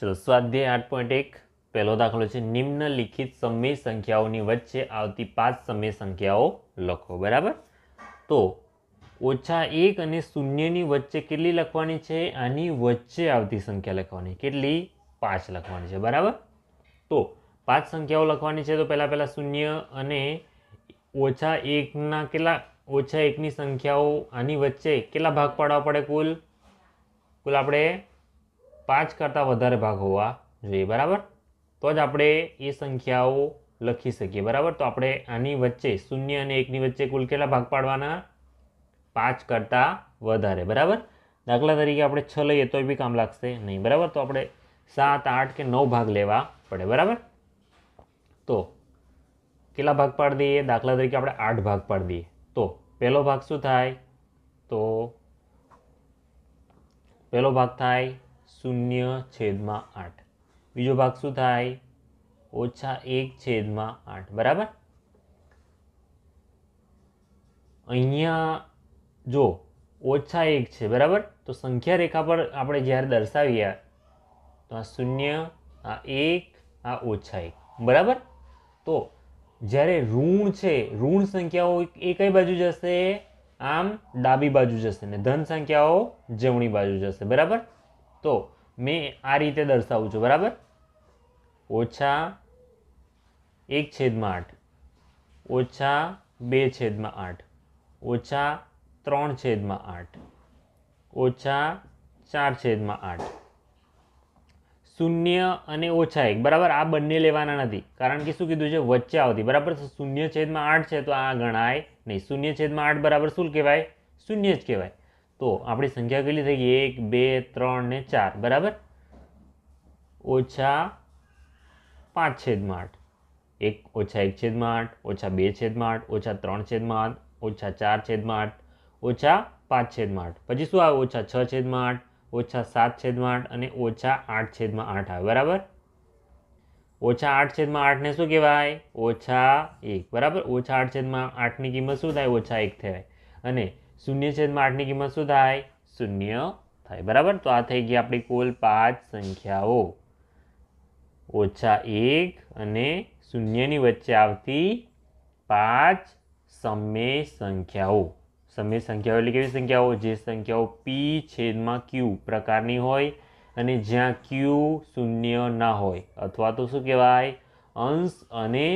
ચલો સ્વાધ્યાય 8.1 પહેલો દાખલો છે નિમ્નલિખિત સમય સંખ્યાઓની વચ્ચે આવતી 5 સમય સંખ્યાઓ લખો. બરાબર. તો -1 અને 0ની વચ્ચે કેટલી લખવાની છે? આની વચ્ચે આવતી સંખ્યા લખવાની. કેટલી? 5 લખવાની છે. બરાબર. તો 5 સંખ્યાઓ લખવાની છે. તો પહેલા 0 અને -1ના કેટલા -1ની સંખ્યાઓ આની વચ્ચે કેટલા ભાગ પાડવા પડે? કુલ આપણે 5 કરતાં વધારે ભાગ હોવા જોઈએ. બરાબર. તો જ આપણે એ સંખ્યાઓ લખી શકીએ. બરાબર. તો આપણે આની વચ્ચે 0 અને 1ની વચ્ચે કુલ કેટલા ભાગ પાડવાના? 5 કરતાં વધારે. બરાબર. દાખલા તરીકે આપણે 6 લઈએ તો બી કામ લાગશે નહીં. બરાબર. તો આપણે 7, 8 કે 9 ભાગ લેવા પડે. બરાબર. તો કેટલા ભાગ પાડી દઈએ? દાખલા તરીકે આપણે 8 ભાગ પાડી દઈએ. તો પહેલો ભાગ શું થાય? તો પહેલો ભાગ થાય 0/8. બીજો ભાગ શું થાય? -1/8. બરાબર. અહીંયા જો -1 છે. બરાબર. તો સંખ્યા રેખા પર આપણે જ્યારે દર્શાવીએ તો આ 0, આ 1, આ -1. બરાબર. તો જ્યારે ઋણ છે, ઋણ સંખ્યાઓ એ કઈ બાજુ જશે? આમ ડાબી બાજુ જશે ને ધન સંખ્યાઓ જમણી બાજુ જશે. બરાબર. તો મેં આ રીતે દર્શાવું છું. બરાબર. -1/8, -2/8, -3/8, -4/8. 0 અને -1. બરાબર. આ બંને લેવાના નથી, કારણ કે શું કીધું છે? વચ્ચે આવતી. બરાબર. 0/8 છે તો આ ગણાય નહીં. 0/8 બરાબર શું કહેવાય? 0 જ કહેવાય. તો આપણી સંખ્યા કેટલી થઈ ગઈ? 1, 2, 3 ને 4. બરાબર. -5/8, -1/8, -2/8, -3/8, -4/8, -5/8. પછી શું આવે? -6/8, -7/8 અને -8/8 આવે. બરાબર. -8/8 ને શું કહેવાય? -1. બરાબર. -8/8ની કિંમત શું થાય? -1 થાય. અને 0/8ની કિંમત શું થાય? 0 થાય. બરાબર. તો આ થઈ ગઈ આપણી કુલ 5 સંખ્યાઓ. -1 અને 0ની વચ્ચે આવતી 5 સમય સંખ્યાઓ. સમય સંખ્યાઓ એટલે કેવી સંખ્યાઓ? જે સંખ્યાઓ P/Q પ્રકારની હોય અને જ્યાં Q 0 ના હોય, અથવા તો શું કહેવાય? અંશ અને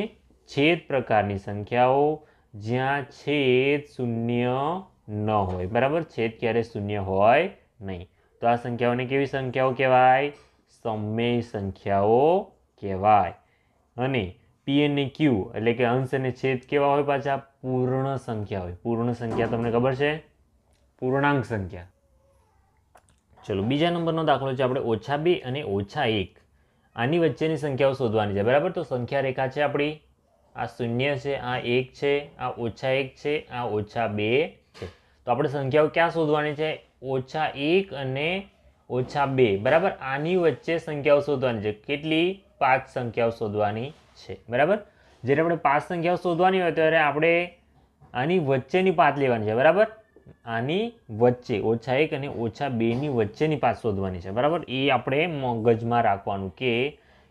છેદ પ્રકારની સંખ્યાઓ જ્યાં છેદ 0 ન હોય. બરાબર. છેદ ક્યારે 0 હોય નહીં. તો આ સંખ્યાઓને કેવી સંખ્યાઓ કહેવાય? સમય સંખ્યાઓ કહેવાય. અને P અને Q એટલે કે અંશ અને છેદ કેવા હોય? પાછા પૂર્ણ સંખ્યા હોય. પૂર્ણ સંખ્યા તમને ખબર છે? પૂર્ણાંક સંખ્યા. ચલો બીજા નંબરનો દાખલો છે આપણે -2 અને -1. આની વચ્ચેની સંખ્યાઓ શોધવાની છે. બરાબર. તો સંખ્યા રેખા છે આપણી. આ 0 છે, આ 1 છે, આ -1 છે, આ -2 છે. તો આપણે સંખ્યાઓ ક્યાં શોધવાની છે? -1 અને -2. બરાબર. આની વચ્ચે સંખ્યાઓ શોધવાની છે. કેટલી? 5 સંખ્યાઓ શોધવાની છે. બરાબર. જ્યારે આપણે 5 સંખ્યાઓ શોધવાની હોય ત્યારે આપણે આની વચ્ચેની 5 લેવાની છે. બરાબર. આની વચ્ચે -1 અને -2ની વચ્ચેની 5 શોધવાની છે. બરાબર. એ આપણે મગજમાં રાખવાનું કે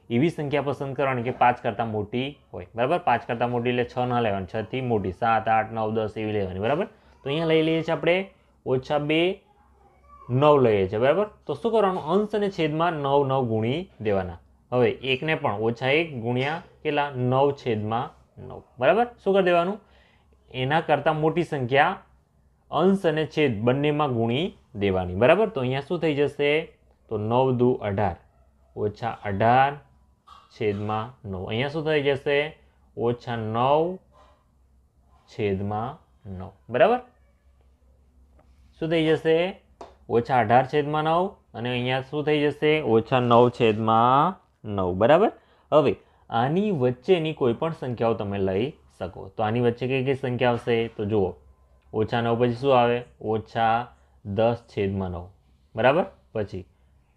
એવી સંખ્યા પસંદ કરવાની કે 5 કરતાં મોટી હોય. બરાબર. 5 કરતાં મોટી એટલે 6 ના લેવાની, 6 થી મોટી 7, 8, 9, 10 એવી લેવાની. બરાબર. તો અહીંયા લઈ લઈએ છીએ આપણે -2, 9 લઈએ છીએ. બરાબર. તો શું કરવાનું? અંશ અને છેદમાં 9 9 ગુણી દેવાના. હવે 1ને પણ -1 ગુણ્યા કેટલા? 9/9. બરાબર. શું કરી દેવાનું? એના કરતાં મોટી સંખ્યા અંશ અને છેદ બંનેમાં ગુણી દેવાની. બરાબર. તો અહીંયા શું થઈ જશે? તો 9 × 2 = 18/9. અહીંયા શું થઈ જશે? -9/9. બરાબર. શું થઈ જશે? -18/9. અને અહીંયા શું થઈ જશે? -9/9. બરાબર. હવે આની વચ્ચેની કોઈ પણ સંખ્યાઓ તમે લઈ શકો. તો આની વચ્ચે કઈ કઈ સંખ્યા આવશે? તો જુઓ, -9 પછી શું આવે? -10/9. બરાબર. પછી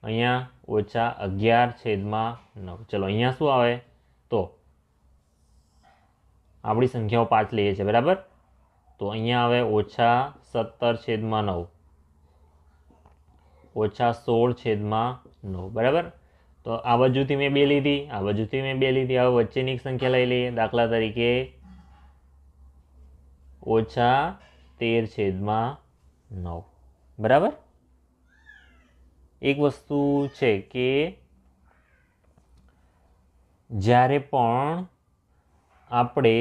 અહીંયા -11/9. ચલો અહીંયા શું આવે? તો આપણી સંખ્યાઓ 5 લઈએ છીએ. બરાબર. તો અહીંયા આવે -17/9, -16/9. બરાબર. તો આ બાજુથી મેં 2 લીધી, આ બાજુથી મેં 2 લીધી. હવે વચ્ચેની એક સંખ્યા લઈ લઈએ. દાખલા તરીકે -13/9. બરાબર. એક વસ્તુ છે કે જ્યારે પણ આપણે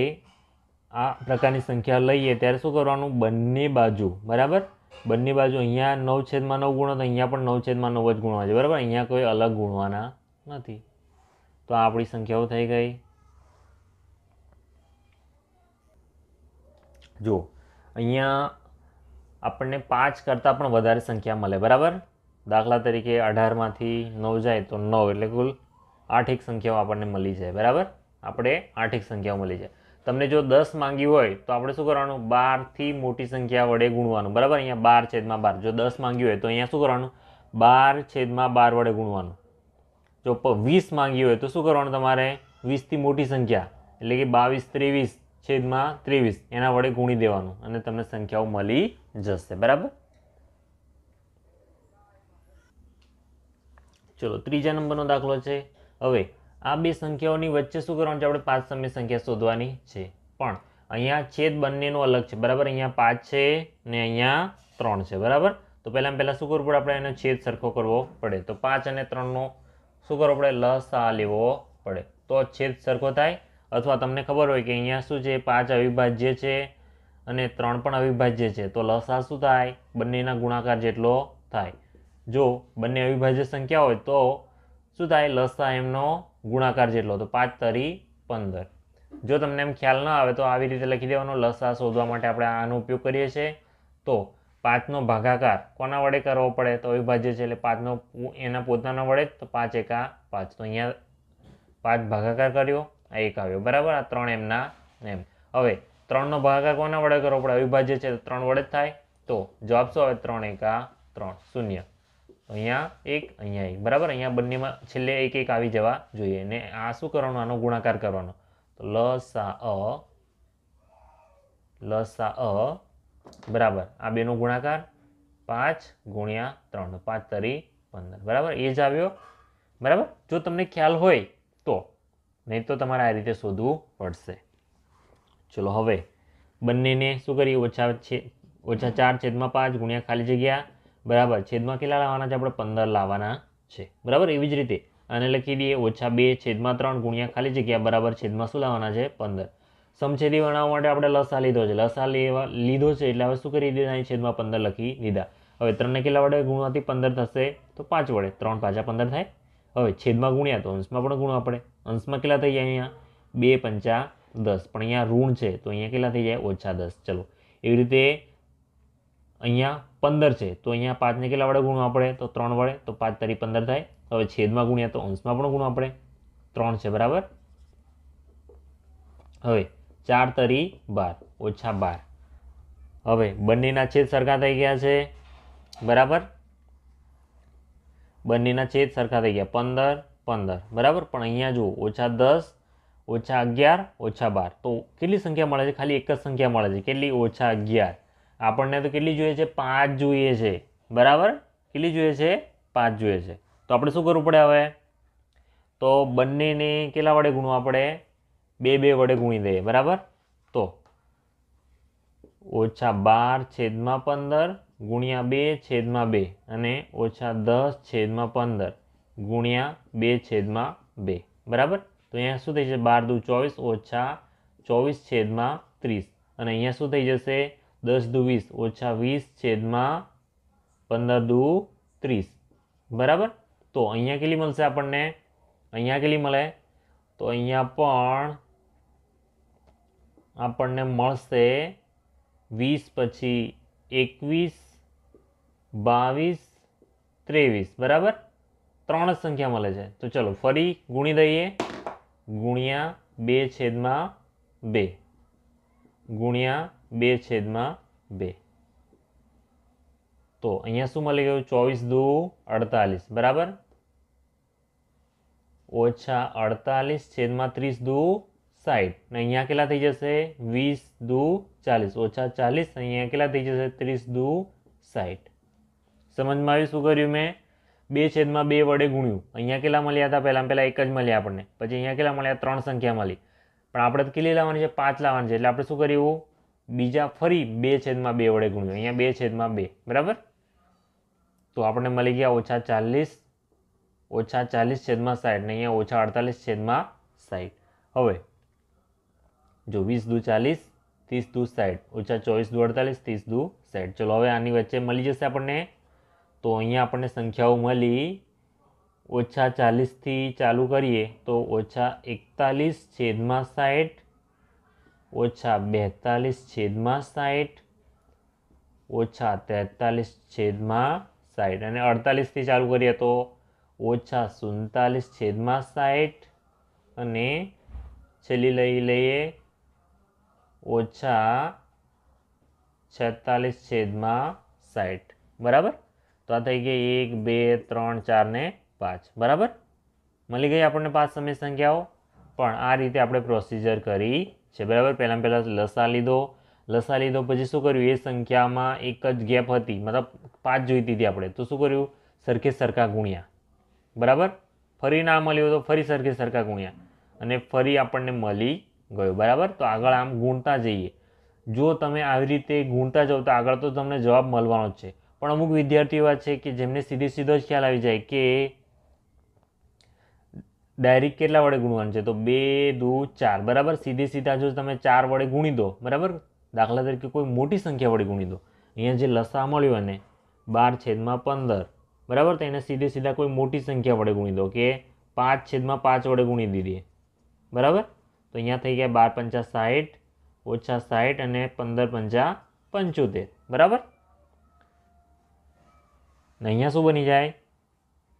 આ પ્રકારની સંખ્યા લઈએ ત્યારે શું કરવાનું, બંને બાજુ, બરાબર, બંને બાજુ અહીંયા 9/9 ગુણો તો અહીંયા પણ 9/9 જ ગુણવા છે. બરાબર, અહીંયા કોઈ અલગ ગુણવાના નથી. તો આ આપણી સંખ્યાઓ થઈ ગઈ. જો અહીંયા આપણને 5 કરતાં પણ વધારે સંખ્યા મળે. બરાબર, દાખલા તરીકે 18માંથી 9 જાય તો 9, એટલે કુલ 8 એક સંખ્યાઓ આપણને મળી જાય. બરાબર, આપણે 8 એક સંખ્યાઓ મળી જાય. તમને જો 10 માંગી હોય તો આપણે શું કરવાનું, 12થી મોટી સંખ્યા વડે ગુણવાનું. બરાબર, અહીંયા 12/12. જો 10 માંગી હોય તો અહીંયા શું કરવાનું, 12/12 વડે ગુણવાનું. જો 20 માંગી હોય તો શું કરવાનું, તમારે 20થી મોટી સંખ્યા એટલે કે 22/23/23 એના વડે ગુણી દેવાનું અને તમને સંખ્યાઓ મળી જશે. બરાબર. ચલો, ત્રીજા નંબરનો દાખલો છે. હવે આ બે સંખ્યાઓની વચ્ચે શું કરવાનું છે, આપણે 5 સમય સંખ્યા શોધવાની છે. પણ અહીંયા છેદ બંનેનો અલગ છે. બરાબર, અહીંયા 5 છે ને અહીંયા 3 છે. બરાબર, તો પહેલાં શું કરવું પડે, આપણે એનો છેદ સરખો કરવો પડે. તો 5 અને 3નો શું કરવો પડે, લસા લેવો પડે તો છેદ સરખો થાય. અથવા તમને ખબર હોય કે અહીંયા શું છે, 5 અવિભાજ્ય છે અને 3 પણ અવિભાજ્ય છે, તો લસા શું થાય, બંનેના ગુણાકાર જેટલો થાય. જો બંને અવિભાજ્ય સંખ્યા હોય તો શું થાય, લસા એમનો ગુણાકાર જેટલો, તો 5 તરી 15. જો તમને એમ ખ્યાલ ના આવે તો આવી રીતે લખી દેવાનો. લસા શોધવા માટે આપણે આનો ઉપયોગ કરીએ છીએ. તો 5નો ભાગાકાર કોના વડે કરવો પડે, તો અવિભાજ્ય છે એટલે 5નો એના પોતાના વડે, તો 5 એકા 5. તો અહીંયા 5 ભાગાકાર કર્યો, આ 1 આવ્યો. બરાબર, આ 3 એમના એમ. હવે 3નો ભાગાકાર કોના વડે કરવો પડે, અવિભાજ્ય છે તો 3 વડે જ થાય. તો જવાબ શું આવે, 3 એકા 3, 0. અહીંયા 1, અહીંયા 1. બરાબર, અહીંયા બંનેમાં છેલ્લે 1 1 આવી જવા જોઈએ. ને આ શું કરવાનું, આનો ગુણાકાર કરવાનો. તો લસા બરાબર આ બેનો ગુણાકાર 5 ગુણ્યા 3, 5 તરી 15. બરાબર, એ જ આવ્યો. બરાબર, જો તમને ખ્યાલ હોય તો, નહીં તો તમારે આ રીતે શોધવું પડશે. ચલો, હવે બંનેને શું કરીએ, -4/5 ગુણ્યા ખાલી જગ્યા. બરાબર, છેદમાં કેટલા લાવવાના છે, આપણે 15 લાવવાના છે. બરાબર, એવી જ રીતે આને લખી દઈએ, -2/3 ગુણ્યા ખાલી જગ્યા બરાબર છેદમાં શું લાવવાના છે, 15. સમછેદી બનાવવા માટે આપણે લસા લીધો છે. લસા લીધો છે એટલે હવે શું કરી દીધા, અહીં છેદમાં 15 લખી દીધા. હવે 3ને કેટલા વડે ગુણવાથી 15 થશે, તો 5 વડે. 3 5 15 થાય. હવે છેદમાં ગુણ્યા તો અંશમાં પણ ગુણવા પડે. અંશમાં કેટલા થઈ જાય, અહીંયા 2 5 10, પણ અહીંયા ઋણ છે તો અહીંયા કેટલા થઈ જાય, -10. ચલો, એવી રીતે અહીંયા 15 છે તો અહીંયા 5ને કેટલા વડે ગુણવા પડે, તો 3 વડે. તો 5 તરી 15 થાય. હવે છેદમાં ગુણ્યા તો અંશમાં પણ ગુણવા પડે. 3 છે. બરાબર, હવે 4 તરી 12, -12. હવે બંનેના છેદ સરખા થઈ ગયા છે. બરાબર, બંનેના છેદ સરખા થઈ ગયા, 15 15. બરાબર, પણ અહીંયા જુઓ, -10 -11 -12. તો કેટલી સંખ્યા મળે છે, ખાલી એક જ સંખ્યા મળે છે. કેટલી, -11. આપણને તો કેટલી જોઈએ છે, 5 જોઈએ છે. બરાબર, કેટલી જોઈએ છે, 5 જોઈએ છે. તો આપણે શું કરવું પડે, હવે તો બંનેને કેટલા વડે ગુણવા પડે, 2 વડે ગુણી દઈએ. બરાબર, તો -12/15 ગુણ્યા 2/2 અને -10/15 ગુણ્યા 2/2. બરાબર, તો અહીંયા શું થઈ જશે, 12 દુ 24 -24/30. અને અહીંયા શું થઈ જશે, 10 દુ 20 -20/15 દુ 30. બરાબર, તો અહીંયા કેટલી મળશે આપણને, અહીંયા કેટલી મળે, તો અહીંયા પણ આપણને મળશે 20 પછી 21 22 23. બરાબર, 3 જ સંખ્યા મળે છે. તો ચલો ફરી ગુણી દઈએ, ગુણ્યા 2/2 ગુણ્યા 2/2. તો અહીંયા શું મળી ગયું, 24 દુ 48. બરાબર, -48/30 દુ 60. ને અહીંયા કેટલા થઈ જશે, 20 દુ 40, -40. અહીંયા કેટલા થઈ જશે, 30 દુ 60. સમજમાં આવ્યું શું કર્યું મેં? 2/2 વડે ગુણ્યું, અહીંયા કેટલા મળ્યા હતા? પહેલાં એક જ મળ્યા આપણને, પછી અહીંયા કેટલા મળ્યા? 3 સંખ્યા મળી, પણ આપણે તો કેટલી લાવવાની છે? 5 લાવવાની છે. એટલે આપણે શું કર્યું? બીજા ફરી 2/2 વડે ગુણ્યું, અહીંયા 2/2, બરાબર. તો આપણને મળી ગયા -40, -40/60 ને અહીંયા -48/60. હવે જો 20 દુ 40, 30 દુ 60, -24 દુ 48, 30 દુ 60. ચલો હવે આની વચ્ચે મળી જશે આપણને. તો અહીંયા આપણને સંખ્યાઓ મળી. -40 થી ચાલુ કરીએ તો -41/60, -42/60, -43/60 અને 48 થી ચાલુ કરીએ તો -47/60 અને છેલ્લી લઈએ -46/60. બરાબર. તો આ થઈ ગઈ 1, 2, 3, 4 ને 5. બરાબર. મળી ગઈ આપણને 5 સમય સંખ્યાઓ. પણ આ રીતે આપણે પ્રોસિજર કરી છે. બરાબર. પહેલાં લસા લીધો, પછી શું કર્યું? એ સંખ્યામાં એક જ ગેપ હતી, મતલબ 5 જોઈતી હતી આપણે, તો શું કર્યું? સરખા ગુણ્યા. બરાબર. ફરી ના મળ્યું તો ફરી સરખા ગુણ્યા અને ફરી આપણને મળી ગયો. બરાબર. તો આગળ આમ ગુણતા જઈએ. જો તમે આવી રીતે ગુણતા જાઓ તો આગળ તો તમને જવાબ મળવાનો જ છે. પણ અમુક વિદ્યાર્થીઓ એવા છે કે જેમને સીધો જ ખ્યાલ આવી જાય કે ડાયરેક્ટ કેટલા વડે ગુણવાનું છે? તો 2 દુ 4. બરાબર. સીધા જો તમે 4 વડે ગુણી દો, બરાબર, દાખલા તરીકે કોઈ મોટી સંખ્યા વડે ગુણી દો, અહીંયા જે લસા મળ્યો અને 12/15, બરાબર, તો એને સીધા કોઈ મોટી સંખ્યા વડે ગુણી દો કે 5/5 વડે ગુણી દીધી. બરાબર. તો અહીંયા થઈ ગયા 12×5 = 60, -60 અને 15×5 = 75. બરાબર. ને અહીંયા શું બની જાય?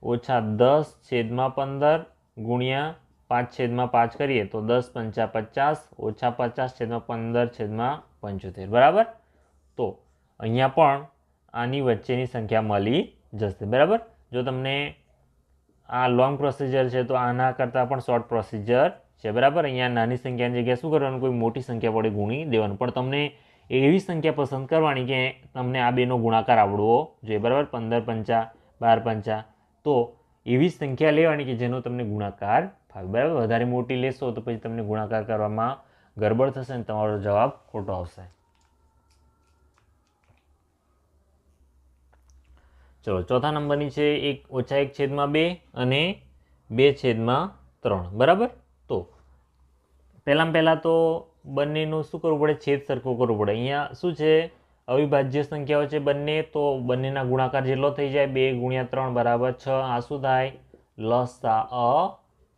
-10/15 ગુણ્યા 5/5 કરીએ તો 10×5 = 50, -50/15/75. બરાબર. તો અહીંયા પણ આની વચ્ચેની સંખ્યા મળી જશે. બરાબર. જો તમને આ લોંગ પ્રોસિજર છે તો આના કરતાં પણ શોર્ટ પ્રોસિજર છે. બરાબર. અહીંયા નાની સંખ્યાની જગ્યાએ શું કરવાનું? કોઈ મોટી સંખ્યા વડે ગુણી દેવાનું. પણ તમને એવી સંખ્યા પસંદ કરવાની કે તમને આ બેનો ગુણાકાર આવડવો જોઈએ. બરાબર. 15×5, 12×5. તો એવી સંખ્યા લેવાની કે જેનો તમને ગુણાકાર ફાવે. બરાબર. વધારે મોટી લેશો તો પછી તમને ગુણાકાર કરવામાં ગડબડ થશે અને તમારો જવાબ ખોટો આવશે. ચલો, ચોથા નંબરની છે -1/2 અને 2/3. બરાબર. તો પહેલાં તો બંનેનું શું કરવું પડે? છેદ સરખો કરવો પડે. અહીંયા શું છે? અવિભાજ્ય સંખ્યાઓ છે બંને, તો બંનેના ગુણાકાર જેટલો થઈ જાય. 2 × 3 = 6. આ શું થાય? લસા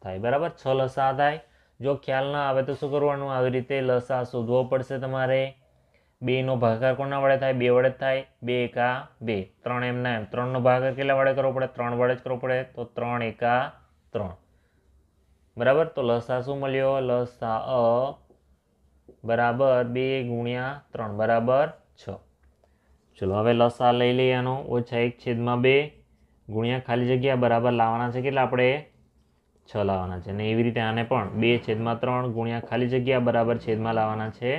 થાય. બરાબર. 6 લસા થાય. જો ખ્યાલ ના આવે તો શું કરવાનું? આવી રીતે લસા શોધવો પડશે તમારે. 2નો ભાગાકાર કોના વડે થાય? 2 વડે થાય. 2 એકા 2, 3 એમના એમ. 3નો ભાગાકાર કેટલા વડે કરવો પડે? 3 વડે જ કરવો પડે. તો 3 એકા 3. બરાબર. તો લસા શું મળ્યો? લસા બરાબર 2 × 3 = 6. ચલો હવે લસા લઈ લઈએ આનો. -1/2 ગુણ્યા ખાલી જગ્યા બરાબર લાવવાના છે કેટલા આપણે? 6 લાવવાના છે. અને એવી રીતે આને પણ 2/3 ગુણ્યા ખાલી જગ્યા બરાબર છેદમાં લાવવાના છે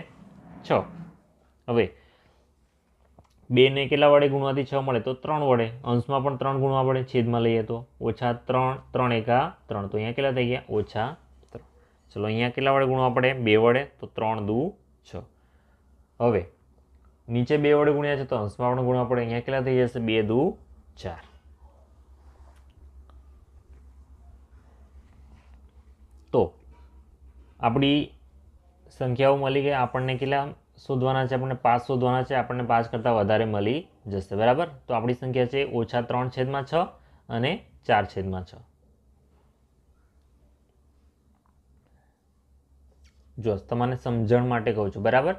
6. હવે 2 ને કેટલા વડે ગુણવાથી 6 મળે? તો 3 વડે. અંશમાં પણ 3 ગુણવા પડે. છેદમાં લઈએ તો -3, 3 એકા 3. તો અહીંયા કેટલા થઈ ગયા? -3. ચલો અહીંયા કેટલા વડે ગુણવા પડે? 2 વડે. તો 3 દુ 6. હવે નીચે 2 વડે ગુણ્યા છે તો અંશમાં પણ ગુણવા પડે. અહીંયા કેટલા થઈ જશે? 2 દુ 4. તો આપણી સંખ્યાઓ મળી ગઈ. આપણને કેટલા શોધવાના છે? આપણને 5 શોધવાના છે. આપણને 5 કરતાં વધારે મળી જશે. બરાબર. તો આપણી સંખ્યા છે -3/6 અને 4/6. જો તમને સમજણ માટે કહું છું. બરાબર.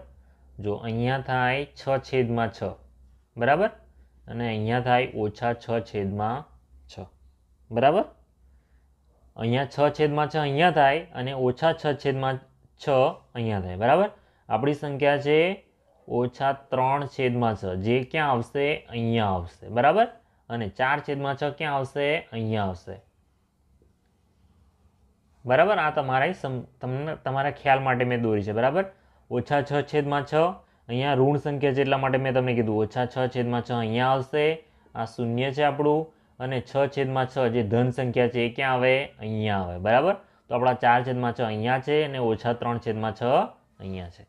જો અહીંયા થાય 6/6. બરાબર. અને અહીંયા થાય -6/6. બરાબર. અહીંયા 6/6 અહીંયા થાય અને -6/6 અહીંયા થાય. બરાબર. આપણી સંખ્યા છે -3/6. જે ક્યાં આવશે? અહીંયા આવશે. બરાબર. અને 4/6 ક્યાં આવશે? અહીંયા આવશે. બરાબર. આ તમારા ખ્યાલ માટે મેં દોરી છે. બરાબર. -6/6 અહીંયા ઋણ સંખ્યા છે એટલા માટે મેં તમને કીધું -6/6 અહીંયા આવશે. આ શૂન્ય છે આપણું અને 6/6 જે ધન સંખ્યા છે એ ક્યાં આવે? અહીંયા આવે. બરાબર. તો આપણા 4/6 અહીંયા છે અને -3/6 અહીંયા છે.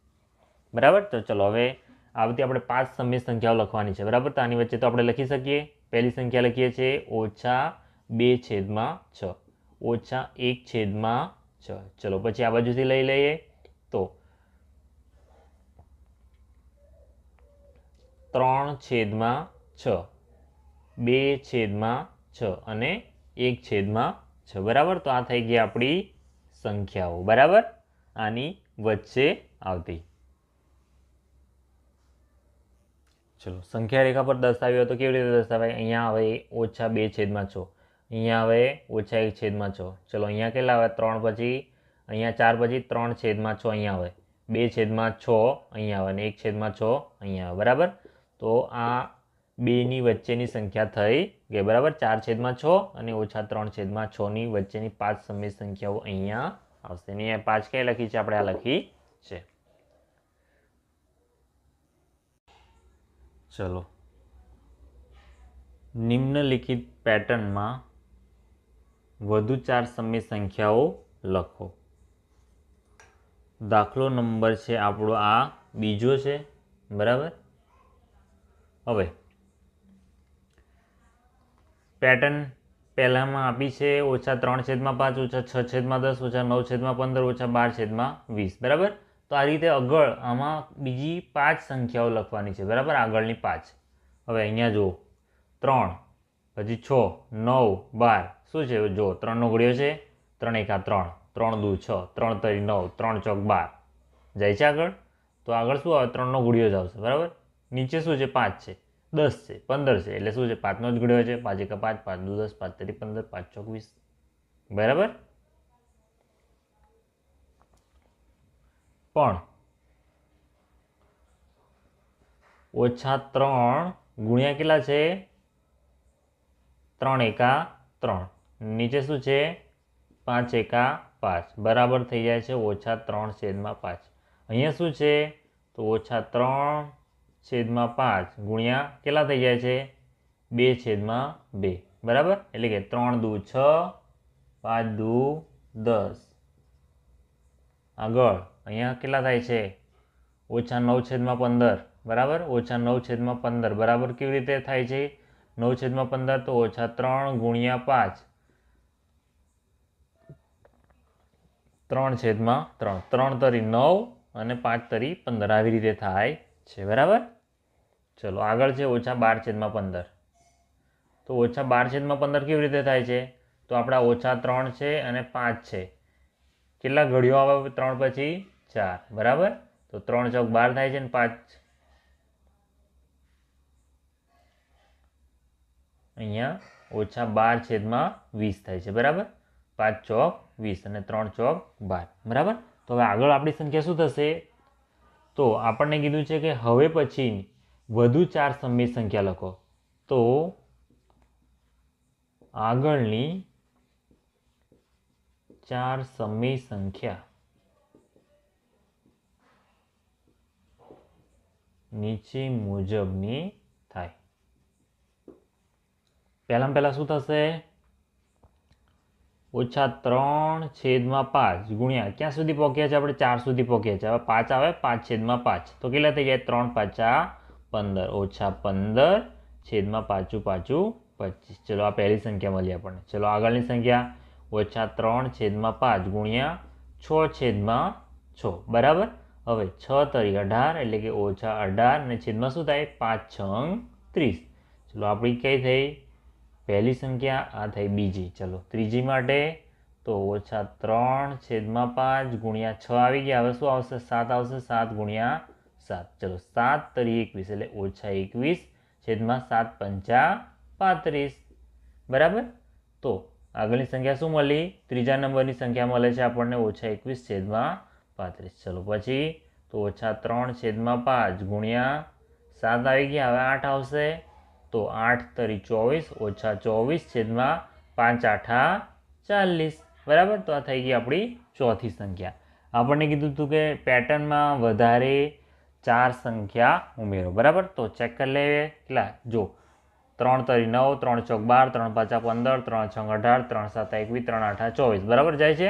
બરાબર. તો ચલો હવે આ બધી આપણે 5 સમય સંખ્યાઓ લખવાની છે. બરાબર. તો આની વચ્ચે તો આપણે લખી શકીએ. પહેલી સંખ્યા લખીએ છીએ -2/6 -1/6. ચલો પછી આ બાજુથી લઈ લઈએ તો 3/6 2/6 અને 1/6. બરાબર. તો આ થઈ ગઈ આપણી સંખ્યાઓ. બરાબર. આની વચ્ચે આવતી. ચલો સંખ્યા રેખા પર દર્શાવ્યો તો કેવી રીતે દર્શાવાય? અહીંયા આવે -2/6, અહીંયા આવે -1/6. ચલો અહીંયા કેટલા આવે? 3 પછી અહીંયા 4 પછી 3/6 અહીંયા આવે, 2/6 અહીંયા આવે અને 1/6 અહીંયા આવે. બરાબર. તો આ બેની વચ્ચેની સંખ્યા થઈ ગઈ. બરાબર. 4/6 અને -3/6 ની વચ્ચેની 5 સમય સંખ્યાઓ અહીંયા આવશે. અને અહીંયા 5 કઈ લખી છે? આપણે આ લખી છે. ચલો નિમ્નલિખિત પેટર્નમાં વધુ 4 સમય સંખ્યાઓ લખો. દાખલો નંબર છે આપણો આ બીજો છે. બરાબર. હવે પેટર્ન પહેલામાં આપી છે -3/5 -6/10 -9/15 -12/20. બરાબર. તો આ રીતે આગળ આમાં બીજી 5 સંખ્યાઓ લખવાની છે. બરાબર. આગળની 5. હવે અહીંયા જુઓ 3 પછી 6 9 12. શું છે? જો 3નો ઘડિયો છે, 3 × 3 3 × 2 6 3 × 9 3 × 4 12 જાય છે આગળ. તો આગળ શું આવે? 3નો ઘડિયો જ આવશે. બરાબર. નીચે શું છે? 5 છે, 10 છે, 15 છે, એટલે શું છે? 5નો જ ઘડિયો છે. 5 × 5 5 × 10 5 × 15 5 × 4 20. બરાબર. પણ -3 ગુણ્યા કેટલા છે? 3 × 3. નીચે શું છે? 5 × 5 બરાબર થઈ જાય છે -3/5. અહીંયા શું છે? તો -3/5 ગુણ્યા કેટલા થઈ જાય છે? 2/2. બરાબર. એટલે કે 3 × 2 = 6 5 × 2 = 10. આગળ અહીંયા કેટલા થાય છે? -9/15. બરાબર. -9/15 બરાબર કેવી રીતે થાય છે? 9/15 તો -3 ગુણ્યા 5 3/3. 3 તરી 9 અને 5 તરી 15. આવી રીતે થાય છે. બરાબર. ચલો આગળ છે -12/15. તો -12/15 કેવી રીતે થાય છે? તો આપણા -3 છે અને 5 છે. કેટલા ઘડિયો આવે? 3 પછી 4. બરાબર. તો 3 × 4 = 12 થાય છે અને 5 અહીંયા -12/20 થાય છે. બરાબર. 5 × 4 = 20 અને 3 × 4 = 12. બરાબર. તો હવે આગળ આપણી સંખ્યા શું થશે? તો આપણને કીધું છે કે હવે પછી વધુ 4 સમય સંખ્યા લખો. તો આગળની 4 સમય સંખ્યા નીચે મુજબની થાય. પહેલા શું થશે? -3/5 ગુણ્યા ક્યાં સુધી પહોંચ્યા છે? આપણે 4 સુધી પહોંચ્યા છે. હવે 5 આવે 5/5. તો કેટલા થઈ જાય? 3 × 5 = 15. -15 5 × 5 = 25. ચલો આ પહેલી સંખ્યા મળી આપણને. ચલો આગળની સંખ્યા -3/5 ગુણ્યા 6/6. બરાબર. હવે 6 તરી 18 એટલે કે -18 અને છેદમાં શું થાય? 5 × 6 = 30. ચલો આપણી કઈ થઈ? પહેલી સંખ્યા. આ થઈ બીજી. ચલો ત્રીજી માટે તો -3/5 ગુણ્યા 6 આવી ગયા. હવે શું આવશે? 7 આવશે. 7 × 7. ચલો 7 તરી 21 એટલે -21 છેદમાં 7 × 5 = 35. બરાબર. તો આગળની સંખ્યા શું મળી? ત્રીજા નંબરની સંખ્યા મળે છે આપણને -21 છેદમાં 35. ચલો પછી તો -3/5 ગુણ્યા 7 આવી ગયા. હવે 8 આવશે. તો 8 તરી 24 -24 છેદમાં 5 × 8 = 40. બરાબર. તો આ થઈ ગઈ આપણી ચોથી સંખ્યા. આપણને કીધું હતું કે પેટર્નમાં વધારે 4 સંખ્યા ઉમેરો. બરાબર. તો ચેક કરી લઈએ કેટલા. જો 3 તરી 9, 3 ચોક 12, 3 પાચા 15, 3 છંગ 18, 3 સાતા 21, 3 આઠા 24 બરાબર જાય છે.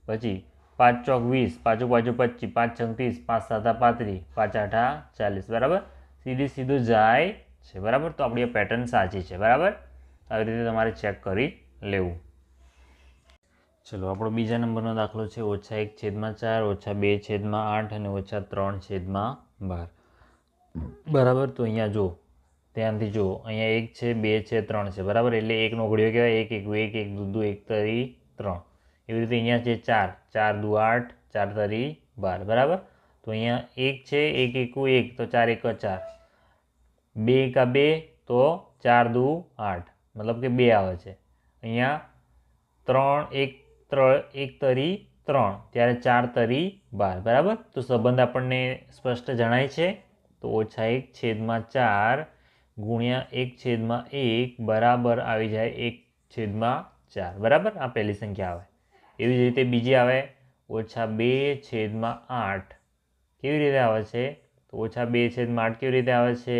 પછી 5 ચોક 20, પાછું 25, 5 છંગ 30, 5 સાતા 35, 5 આઠા 40 બરાબર. સીધું જાય છે બરાબર. તો આપણી આ પેટર્ન સાચી છે બરાબર. આવી રીતે તમારે ચેક કરી લેવું. ચલો આપણો બીજા નંબરનો દાખલો છે -1/4, -2/8 અને -3/12 બરાબર. તો અહીંયા જો ધ્યાનથી જુઓ, અહીંયા 1 છે, 2 છે, 3 છે બરાબર. એટલે 1નો ઘડિયો કહેવાય 1 1 1 1 2 1 તરી 3. એવી રીતે અહીંયા છે 4 4 દુ 8, 4 તરી 12 બરાબર. તો અહીંયા 1 છે, 1 1 1 તો 4 1 4, 2 1 2 તો 4 દુ 8 મતલબ કે 2 આવે છે. અહીંયા 3 1 તરી 3 ત્યારે 4 તરી 12 બરાબર. તો સંબંધ આપણને સ્પષ્ટ જણાય છે. તો -1/4 ગુણ્યા 1/1 બરાબર આવી જાય 1/4 બરાબર. આ પહેલી સંખ્યા આવે. એવી જ રીતે બીજી આવે -2/8. કેવી રીતે આવે છે? તો -2/8 કેવી રીતે આવે છે?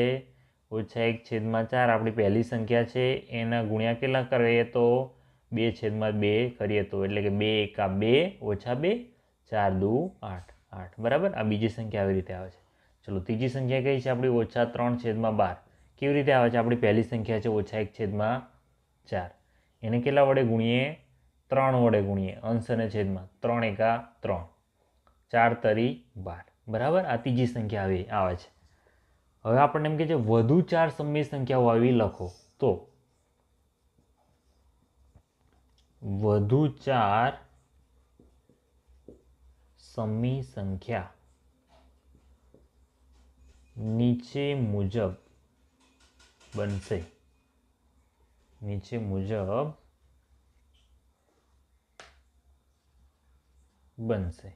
-1/4 આપણી પહેલી સંખ્યા છે, એના ગુણ્યા કેટલા કરીએ તો 2/2 કરીએ તો, એટલે કે 2 1 2 -2 4 દુ 8 8 બરાબર. આ બીજી સંખ્યા આવી રીતે આવે છે. ચલો ત્રીજી સંખ્યા કઈ છે આપણી? -3/12. કેવી રીતે આવે છે? આપણી પહેલી સંખ્યા છે -1/4. એને કેટલા વડે ગુણીએ? 3 વડે ગુણીએ, અંશ અને છેદમાં. 3 1 3, 4 તરી 12 બરાબર. આ ત્રીજી સંખ્યા આવે છે. હવે આપણને એમ કે છે વધુ 4 સમય સંખ્યાઓ આવી લખો. તો વધુ 4 સમય સંખ્યા નીચે મુજબ બનશે. નીચે મુજબ બનશે.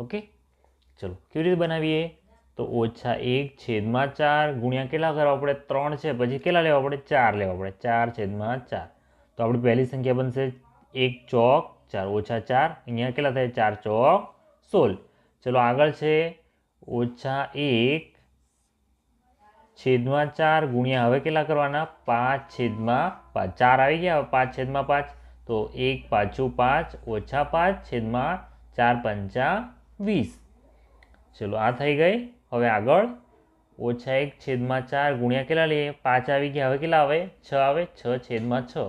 ઓકે, ચલો કેવી રીતે બનાવીએ? તો -1/4 ગુણ્યા કેટલા કરવા પડે? 3 છે, પછી કેટલા લેવા પડે? 4 લેવા પડે. 4/4. તો આપણી પહેલી સંખ્યા બનશે 1 ચોક 4 -4. અહીંયા કેટલા થાય? 4 ચોક 16. ચલો આગળ છે -1/4 ગુણ્યા હવે કેટલા કરવાના? 5/5. 4 આવી ગયા. 5/5 તો 1 પાછું 5 -5/4 5 20. ચલો આ થઈ ગઈ. હવે આગળ -1/4 ગુણ્યા કેટલા લઈએ? 5 આવી ગયા. હવે કેટલા આવે? 6 આવે. 6/6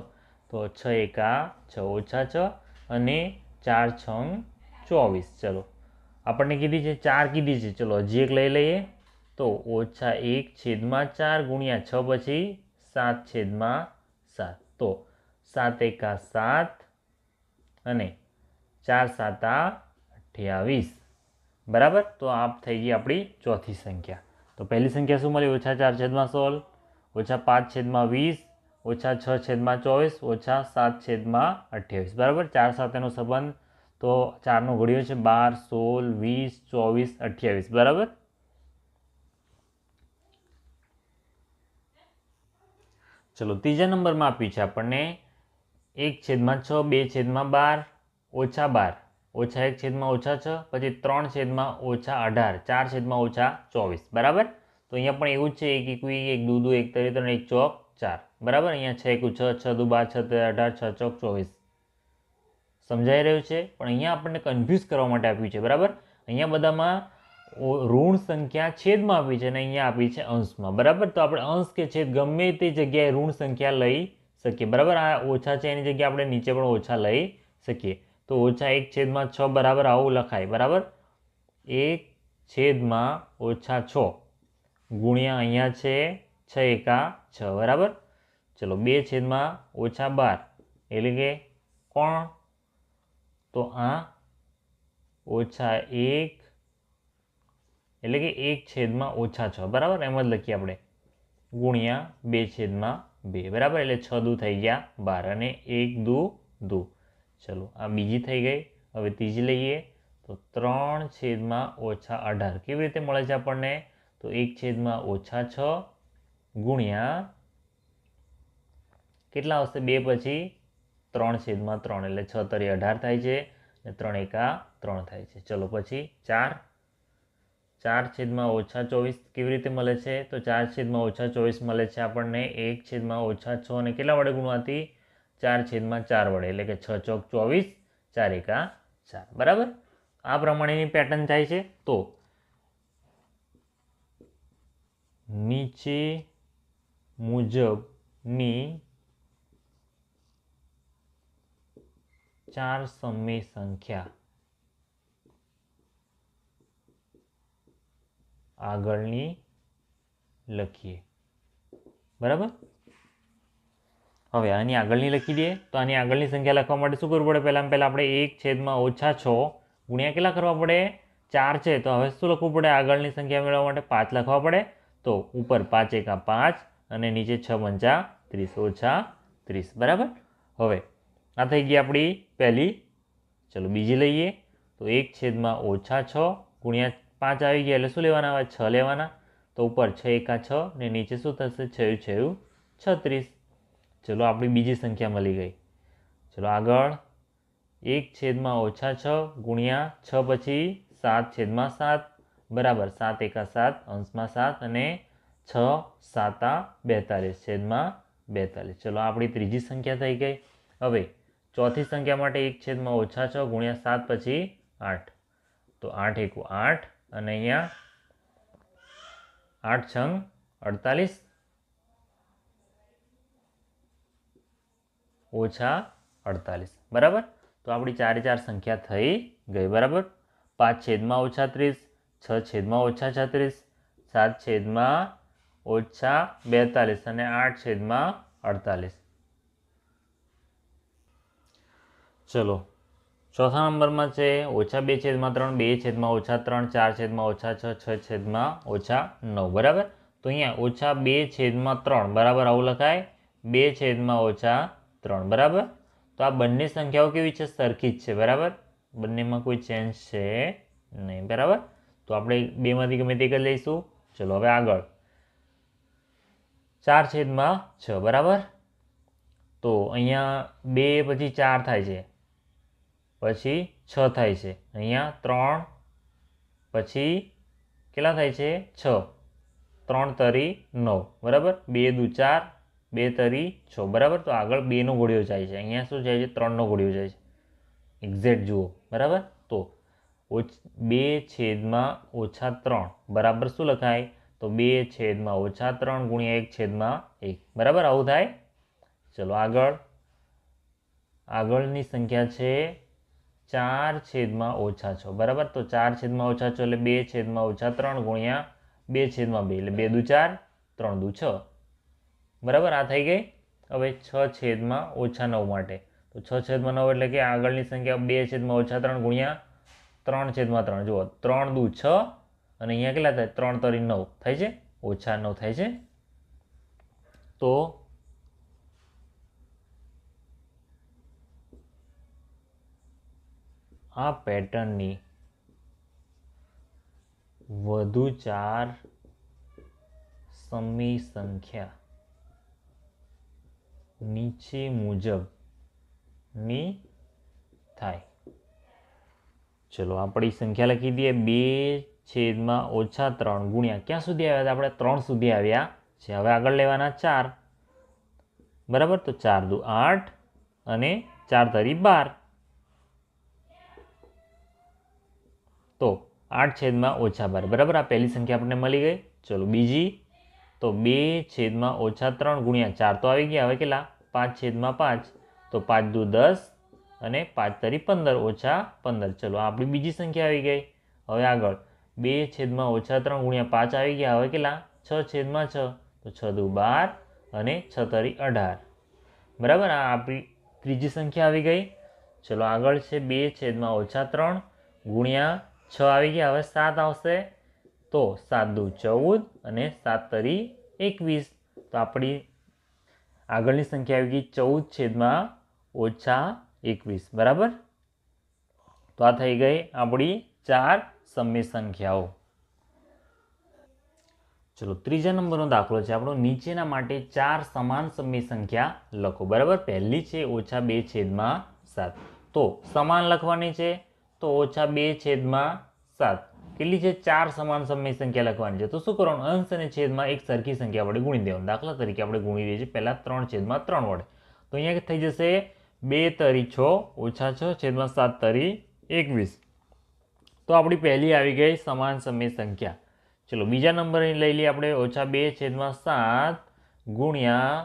તો 6 1 6 -6 અને 4 6 24. ચલો આપણને કીધી છે 4 કીધી છે. ચલો હજી એક લઈ લઈએ. તો -1/4 ગુણ્યા 6 પછી 7/7. તો 7 1 7 અને 4 7 28 બરાબર. તો આ થઈ ગઈ આપણી ચોથી સંખ્યા. તો પહેલી સંખ્યા શું મળી? -4/16, -5/20, -6/24, -7/28 બરાબર. 4 સાથેનો સંબંધ તો 4નો ઘડિયો છે 12, 16, 20, 24, 28 બરાબર. ચલો ત્રીજા નંબરમાં આપ્યું છે આપણને 1/6, 2/12, -12, -1/6, પછી 3/-18, 4/-24 બરાબર. તો અહીંયા પણ એવું જ છે 1 1 1 2 2 1 તરી 3 1 ચોક 4 બરાબર. અહીંયા 6 1 6 6 2 12 6 18 6 ચોક 24 સમજાઈ રહ્યું છે. પણ અહીંયા આપણને કન્ફ્યુઝ કરવા માટે આપ્યું છે બરાબર. અહીંયા બધામાં ઋણ સંખ્યા છેદમાં આપી છે અને અહીંયા આપી છે અંશમાં બરાબર. તો આપણે અંશ કે છેદ ગમે તે જગ્યાએ ઋણ સંખ્યા લઈ શકીએ બરાબર. આ ઓછા છે એની જગ્યાએ આપણે નીચે પણ ઓછા લઈ શકીએ. તો -1/6 બરાબર આવું લખાય બરાબર. 1/6 ગુણ્યા અહીંયા છે 6 1 6 બરાબર. ચલો 2/12 એટલે કે કોણ? તો આ -1 એટલે કે 1/6 બરાબર. એમ જ લખીએ આપણે ગુણ્યા 2/2 બરાબર. એટલે 6 દુ થઈ ગયા 12 અને 1 દુ 2. ચલો આ બીજી થઈ ગઈ. હવે ત્રીજી લઈએ તો 3/-18 કેવી રીતે મળે છે આપણને? તો 1/-6 ગુણ્યા કેટલા આવશે? 2 પછી 3/3 એટલે 6 તરી 18 થાય છે અને 3 1 3 થાય છે. ચલો પછી 4 4/-24 કેવી રીતે મળે છે? તો 4/-24 મળે છે આપણને 1/-6 અને કેટલા વડે ગુણવાથી? 4/4 વડે, એટલે કે 6 ચોક 24, 4 એકા 4. બરાબર, આ પ્રમાણેની પેટર્ન થાય છે. તો નીચે મુજબની 4 સમય સંખ્યા આગળની લખીએ. બરાબર, હવે આની આગળની લખી દઈએ. તો આની આગળની સંખ્યા લખવા માટે શું કરવું પડે? પહેલાં આપણે 1/-6 ગુણ્યા કેટલા કરવા પડે? 4 છે, તો હવે શું લખવું પડે? આગળની સંખ્યા મેળવવા માટે 5 લખવા પડે. તો ઉપર 5 એકા 5 અને નીચે 6 × 5 = 30. બરાબર, હવે આ થઈ ગઈ આપણી પહેલી. ચલો બીજી લઈએ. તો 1/-6 ગુણ્યા 5 આવી ગયા, એટલે શું લેવાના આવે? 6 લેવાના. તો ઉપર 6 એકા 6 ને નીચે શું થશે? 6 × 36. ચલો આપણી બીજી સંખ્યા મળી ગઈ. ચલો આગળ 1/-6 ગુણ્યા 6 પછી 7/7 બરાબર 7 એકા 7 અંશમાં 7 અને 6 7 42/42. ચલો આપણી ત્રીજી સંખ્યા થઈ ગઈ. હવે ચોથી સંખ્યા માટે 1/-6 ગુણ્યા 7 પછી 8. તો 8 એકુ 8 અને અહીંયા 8 છંગ 48 ઓછા 48. બરાબર, તો આપણી 4 સંખ્યા થઈ ગઈ. બરાબર, 5/-30, 6/-36, 7/-42 અને 8/48. ચલો ચોથા નંબરમાં છે -2/3, 2/-3, 4/-6, 6/-9. બરાબર, તો અહીંયા -2/3 બરાબર આવું લખાય, 2/-3. બરાબર, તો આ બંને સંખ્યાઓ કેવી છે? સરખી જ છે. બરાબર, બંનેમાં કોઈ ચેન્જ છે નહીં. બરાબર, તો આપણે બેમાંથી ગમે તે એક જ લઈશું. ચલો હવે આગળ 4/6. બરાબર, તો અહીંયા 2 પછી 4 થાય છે, પછી 6 થાય છે. અહીંયા 3 પછી કેટલા થાય છે? 6. 3 તરી 9. બરાબર, 2 દુ 4, 2 તરી 6. બરાબર, તો આગળ 2નો ઘોડિયો જાય છે. અહીંયા શું જાય છે? 3નો ઘોડિયો જાય છે. એક્ઝેક્ટ જુઓ. બરાબર, તો 2/-3 બરાબર શું લખાય? તો 2/-3 ગુણ્યા 1/1. બરાબર, આવું થાય. ચલો આગળની સંખ્યા છે 4/-6. બરાબર, તો 4/-6 એટલે 2/-3 ગુણ્યા 2/2 એટલે 2 દુ 4, 3 દુ 6. બરાબર, આ થઈ ગઈ. હવે 6/-9 માટે તો 6/9 એટલે કે આગળની સંખ્યા 2/-3 ગુણ્યા 3/3. જુઓ, 3 દુ 6 અને અહીંયા કેટલા થાય? 3 તરી 9 થાય છે, ઓછા 9 થાય છે. તો આ પેટર્નની વધુ 4 સમય સંખ્યા નીચે મુજબની થાય. ચલો આપણી સંખ્યા લખી દઈએ. 2/-3 ગુણ્યા ક્યાં સુધી આવ્યા હતા? આપણે 3 સુધી આવ્યા છે. હવે આગળ લેવાના 4. બરાબર, તો 4 દુ 8 અને 4 તરી 12. તો 8/-12. બરાબર, આ પહેલી સંખ્યા આપણને મળી ગઈ. ચલો બીજી. તો 2/-3 ગુણ્યા 4 તો આવી ગયા. હવે કેટલા? 5/5. તો 5 દુ 10 અને 5 તરી 15 ઓછા 15. ચલો આપણી બીજી સંખ્યા આવી ગઈ. હવે આગળ 2/-3 ગુણ્યા 5 આવી ગયા. હવે કેટલા? 6/6. તો 6 દુ 12 અને 6 તરી 18. બરાબર, આ આપણી ત્રીજી સંખ્યા આવી ગઈ. ચલો આગળ છે 2/-3 ગુણ્યા 6 આવી ગયા. હવે 7 આવશે. તો 7 દુ 14 અને 7 તરી 21. તો આપણી આગળની સંખ્યા આવી ગઈ 14/-21. બરાબર, તો આ થઈ ગઈ આપણી 4 સમય સંખ્યાઓ. ચલો ત્રીજા નંબરનો દાખલો છે આપણો. નીચેના માટે 4 સમાન સમય સંખ્યા લખો. બરાબર, પહેલી છે -2/7. તો સમાન લખવાની છે, તો -2/7. કેટલી છે? 4 સમાન સમય સંખ્યા લખવાની છે. તો શું કરવાનું? અંશ અને છેદમાં એક સરખી સંખ્યા વડે ગુણી દેવાનું. દાખલા તરીકે આપણે ગુણી દઈએ છીએ પહેલાં 3/3 વડે. તો અહીંયા થઈ જશે 2 તરી 6 ઓછા 6 છેદમાં 7 તરી 21. તો આપણી પહેલી આવી ગઈ સમાન સમય સંખ્યા. ચલો બીજા નંબર લઈ લઈએ આપણે. -2/7 ગુણ્યા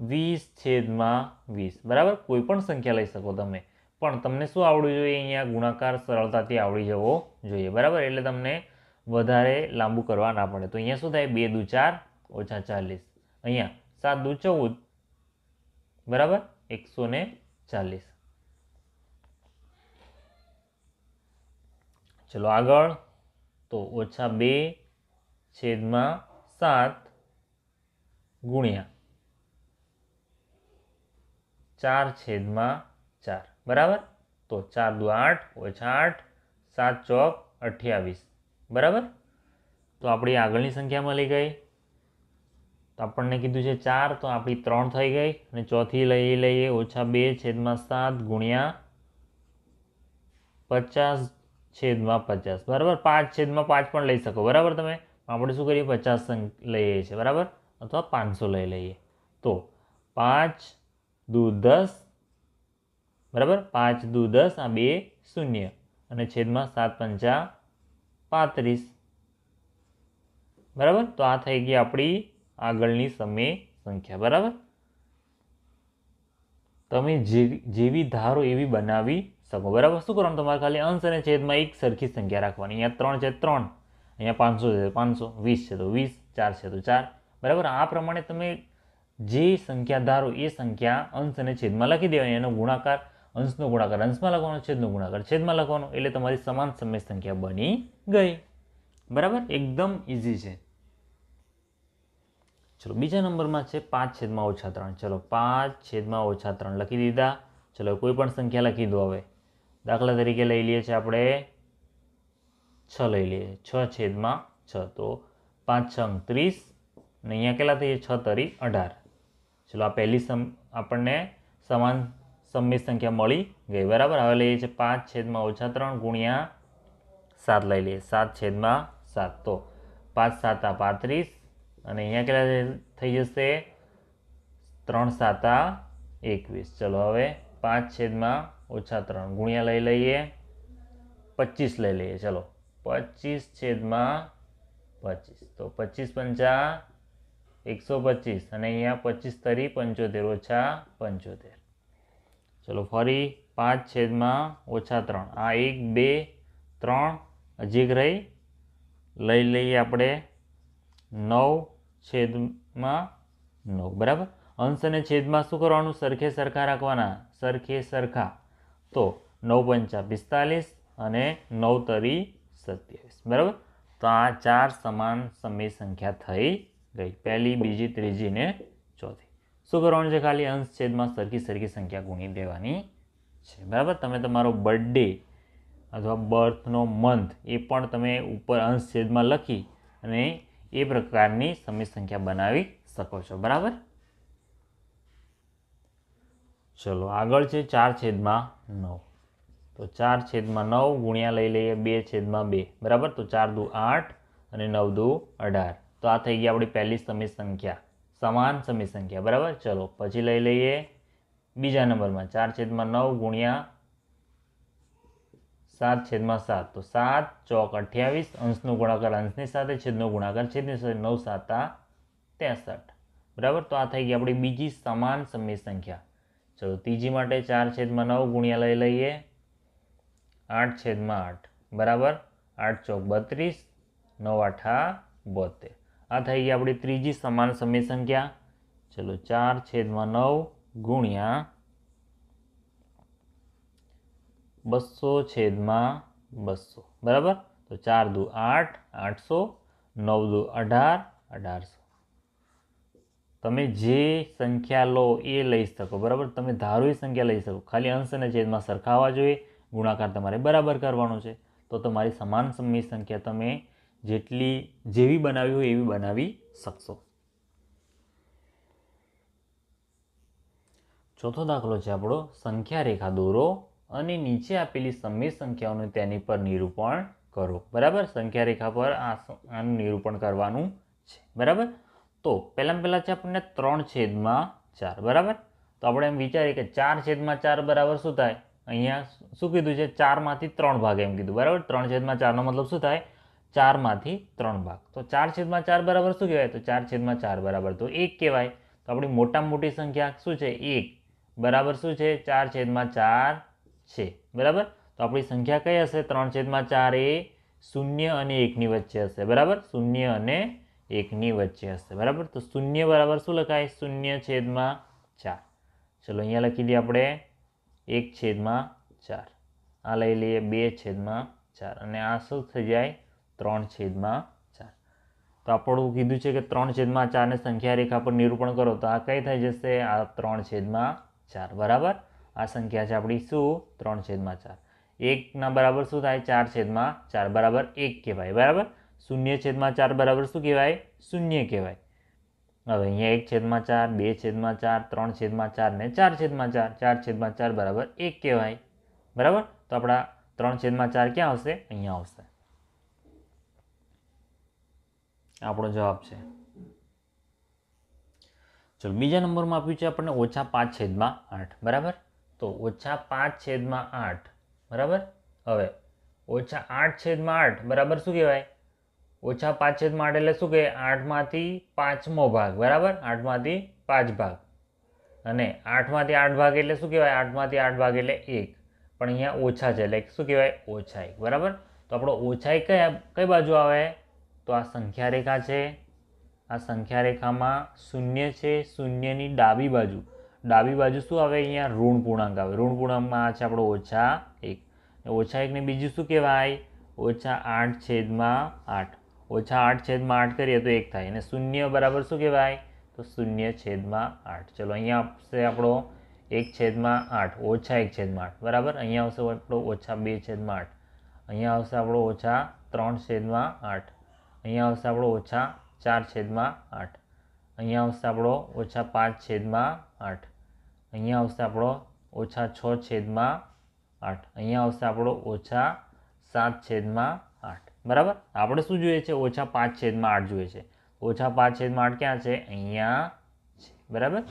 20/20. બરાબર, કોઈ પણ સંખ્યા લઈ શકો તમે, પણ તમને શું આવડવું જોઈએ? અહીંયા ગુણાકાર સરળતાથી આવડી જવો જોઈએ. બરાબર, એટલે તમને વધારે લાંબુ કરવા ના પડે. તો અહીંયા શું થાય? 2 દુ 4 ઓછા 40. અહીંયા 7 દુ 14. બરાબર, 140. ચલો આગળ. તો -2/7 ગુણ્યા 4/4. બરાબર, તો 4 દુ 8 ઓછા 8 7 ચોક 28. બરાબર, તો આપણી આગળની સંખ્યા મળી ગઈ. તો આપણને કીધું છે 4, તો આપણી 3 થઈ ગઈ. અને ચોથી લઈ લઈએ -2/7 ગુણ્યા 50/50. બરાબર, 5/5 પણ લઈ શકો. બરાબર, તમે આપણે શું કરીએ? 50 લઈએ છીએ. બરાબર, અથવા 500 લઈ લઈએ. તો 5 દુ 10. બરાબર, 5 દુ 10, આ 2 0 અને છેદમાં 7×5 35. બરાબર, તો આ થઈ ગઈ આપણી આગળની સમય સંખ્યા. બરાબર, તમે જેવી ધારો એવી બનાવી શકો. બરાબર, શું કરવાનું? તમારે ખાલી અંશ અને છેદમાં એક સરખી સંખ્યા રાખવાની. અહીંયા 3 છે 3, અહીંયા 500 છે 500, 20 છે તો 20, 4 છે તો 4. બરાબર, આ પ્રમાણે તમે જે સંખ્યા ધારો એ સંખ્યા અંશ અને છેદમાં લખી દેવાની. એનો ગુણાકાર, અંશનો ગુણાકાર અંશમાં લખવાનો, છેદનો ગુણાકાર છેદમાં લખવાનો, એટલે તમારી સમાન સમય સંખ્યા બની ગઈ. બરાબર, એકદમ ઇઝી છે. ચલો બીજા નંબરમાં છે 5/3. ચલો 5/3 લખી દીધા. ચલો કોઈ પણ સંખ્યા લખી દો. હવે દાખલા તરીકે લઈ લઈએ છીએ આપણે 6 લઈ લઈએ. 6/6. તો 5×6 = 30. અને અહીંયા કેટલા થઈએ? 6 તરી 18. ચલો આ પહેલી આપણને સમાન સમય સંખ્યા મળી ગઈ. બરાબર, હવે લઈએ છીએ 5/3 ગુણ્યા 7 લઈ લઈએ. 7/7. તો 5×7 = 35. અને અહીંયા કેટલા થઈ જશે? 3×7 = 21. ચલો હવે 5/3 ગુણ્યા લઈ લઈએ 25 લઈ લઈએ. ચલો 25/25. તો 25×5 = 125. અને અહીંયા 25 તરી 75 ઓછા 75. ચલો ફરી 5/3. આ 1 2 3 હજી એક રહી. લઈ લઈએ આપણે 9/9. બરાબર, અંશ અને છેદમાં શું કરવાનું? સરખે સરખા રાખવાના. સરખે સરખા. તો 9×5 = 45 અને 9 તરી 27. બરાબર, તો આ 4 સમાન સમય સંખ્યા થઈ ગઈ. પહેલી, બીજી, ત્રીજી ને ચોથી. શું કરવાનું છે? ખાલી અંશ છેદમાં સરખી સરખી સંખ્યા ગુણી દેવાની છે. બરાબર, તમે તમારો બર્થડે અથવા બર્થનો મંથ એ પણ તમે ઉપર અંશ છેદમાં લખી અને એ પ્રકારની સમય સંખ્યા બનાવી શકો છો. બરાબર, ચલો આગળ છે 4/9. તો 4/9 ગુણ્યા લઈ લઈએ 2/2. બરાબર, તો 4 દુ 8 અને 9 દુ 18. તો આ થઈ ગઈ આપણી પહેલી સમય સંખ્યા, સમાન સમય સંખ્યા. બરાબર, ચલો પછી લઈ લઈએ બીજા નંબરમાં 4/9 ગુણ્યા 7/7. તો 7 ચોક 28. અંશનો ગુણાકાર અંશની સાથે, છેદનો ગુણાકાર છેદની સાથે. 9×7 = 63. બરાબર, તો આ થઈ ગઈ આપણી બીજી સમાન સમય સંખ્યા. ચલો ત્રીજી માટે 4/9 ગુણ્યા લઈ લઈએ 8/8. બરાબર, 8 ચોક 32, 9×8 = 72. આ થઈ ગઈ આપણી ત્રીજી સમાન સમય સંખ્યા. ચલો 4/9 ગુણ્યા 200/200. બરાબર, તો 4 દુ 8 800, 9 દુ 18 1800. તમે જે સંખ્યા લો એ લઈ શકો. બરાબર, તમે ધારો એ સંખ્યા લઈ શકો. ખાલી અંશ અને છેદમાં સરખાવવા જોઈએ. ગુણાકાર તમારે બરાબર કરવાનો છે. તો તમારી સમાન સમય સંખ્યા તમે જેવી બનાવી હોય એવી બનાવી શકશો. ચોથો દાખલો છે આપણો, સંખ્યા રેખા દોરો અને નીચે આપેલી સમય સંખ્યાઓને તેની પર નિરૂપણ કરો. બરાબર, સંખ્યા રેખા પર આનું નિરૂપણ કરવાનું છે. બરાબર, તો પહેલાં છે આપણને 3/4. બરાબર, તો આપણે એમ વિચારીએ કે 4/4 બરાબર શું થાય. અહીંયા શું કીધું છે, 4માંથી 3 ભાગ એમ કીધું. બરાબર, 3/4નો મતલબ શું થાય, 4માંથી 3 ભાગ. તો 4/4 બરાબર શું કહેવાય, તો 4/4 બરાબર તો 1 કહેવાય. તો આપણી મોટામાં મોટી સંખ્યા શું છે, 1 બરાબર શું છે, 4/4 છે. બરાબર, તો આપણી સંખ્યા કઈ હશે, 3/4 એ 0 અને 1ની વચ્ચે હશે. બરાબર, 0 અને 1ની વચ્ચે હશે. બરાબર, તો 0 બરાબર શું લખાય, 0/4. ચલો અહીંયા લખી દઈએ આપણે 1/4. આ લઈ લઈએ 2/4 અને આ શું થઈ જાય 3/4. તો આપણું કીધું છે કે 3/4 ને સંખ્યા રેખા પર નિરૂપણ કરો, તો આ કઈ થઈ જશે, આ 3/4. બરાબર, આ સંખ્યા છે આપણી શું, 3/4. 1ના બરાબર શું થાય, 4/4 બરાબર 1 કહેવાય. બરાબર, 0/4 બરાબર શું કહેવાય, 0 કહેવાય. હવે અહીંયા 1/4, 2/4, 3/4 ને 4/4. 4/4 બરાબર 1 કહેવાય. બરાબર, તો આપણા 3/4 ક્યાં આવશે, અહીંયા આવશે. આપણો જવાબ છે. ચલો બીજા નંબરમાં આપ્યું છે આપણને -5/8. બરાબર, તો -5/8. બરાબર, હવે -8/8 બરાબર શું કહેવાય, -5/8 એટલે શું કહેવાય, 8માંથી 5મો ભાગ. બરાબર, 8માંથી 5 ભાગ. અને 8માંથી 8 ભાગ એટલે શું કહેવાય, 8માંથી 8 ભાગ એટલે 1. પણ અહીંયા ઓછા છે એટલે શું કહેવાય, -1. બરાબર, તો આપણો -1 કઈ બાજુ આવે, તો આ સંખ્યા રેખા છે. આ સંખ્યા રેખામાં 0 છે, 0ની ડાબી બાજુ શું આવે, અહીંયા ઋણ પૂર્ણાંક આવે. ઋણ પૂર્ણાંકમાં આ છે આપણો -1. -1 ને બીજું શું કહેવાય, -8/8. -8/8 કરીએ તો 1 થાય. અને 0 બરાબર શું કહેવાય, તો 0/8. ચલો અહીંયા આવશે આપણો 1/8, -1/8. બરાબર, અહીંયા આવશે આપણો -2/8. અહીંયા આવશે આપણો -3/8. અહીંયા આવશે આપણો -4/8. અહીંયા આવશે આપણો -5/8. અહીંયા આવશે આપણો -6/8. અહીંયા આવશે આપણો -7/8. બરાબર, આપણે શું જોઈએ છે, -5/8 જોઈએ છે. -5/8 ક્યાં છે, અહીંયા છે. બરાબર,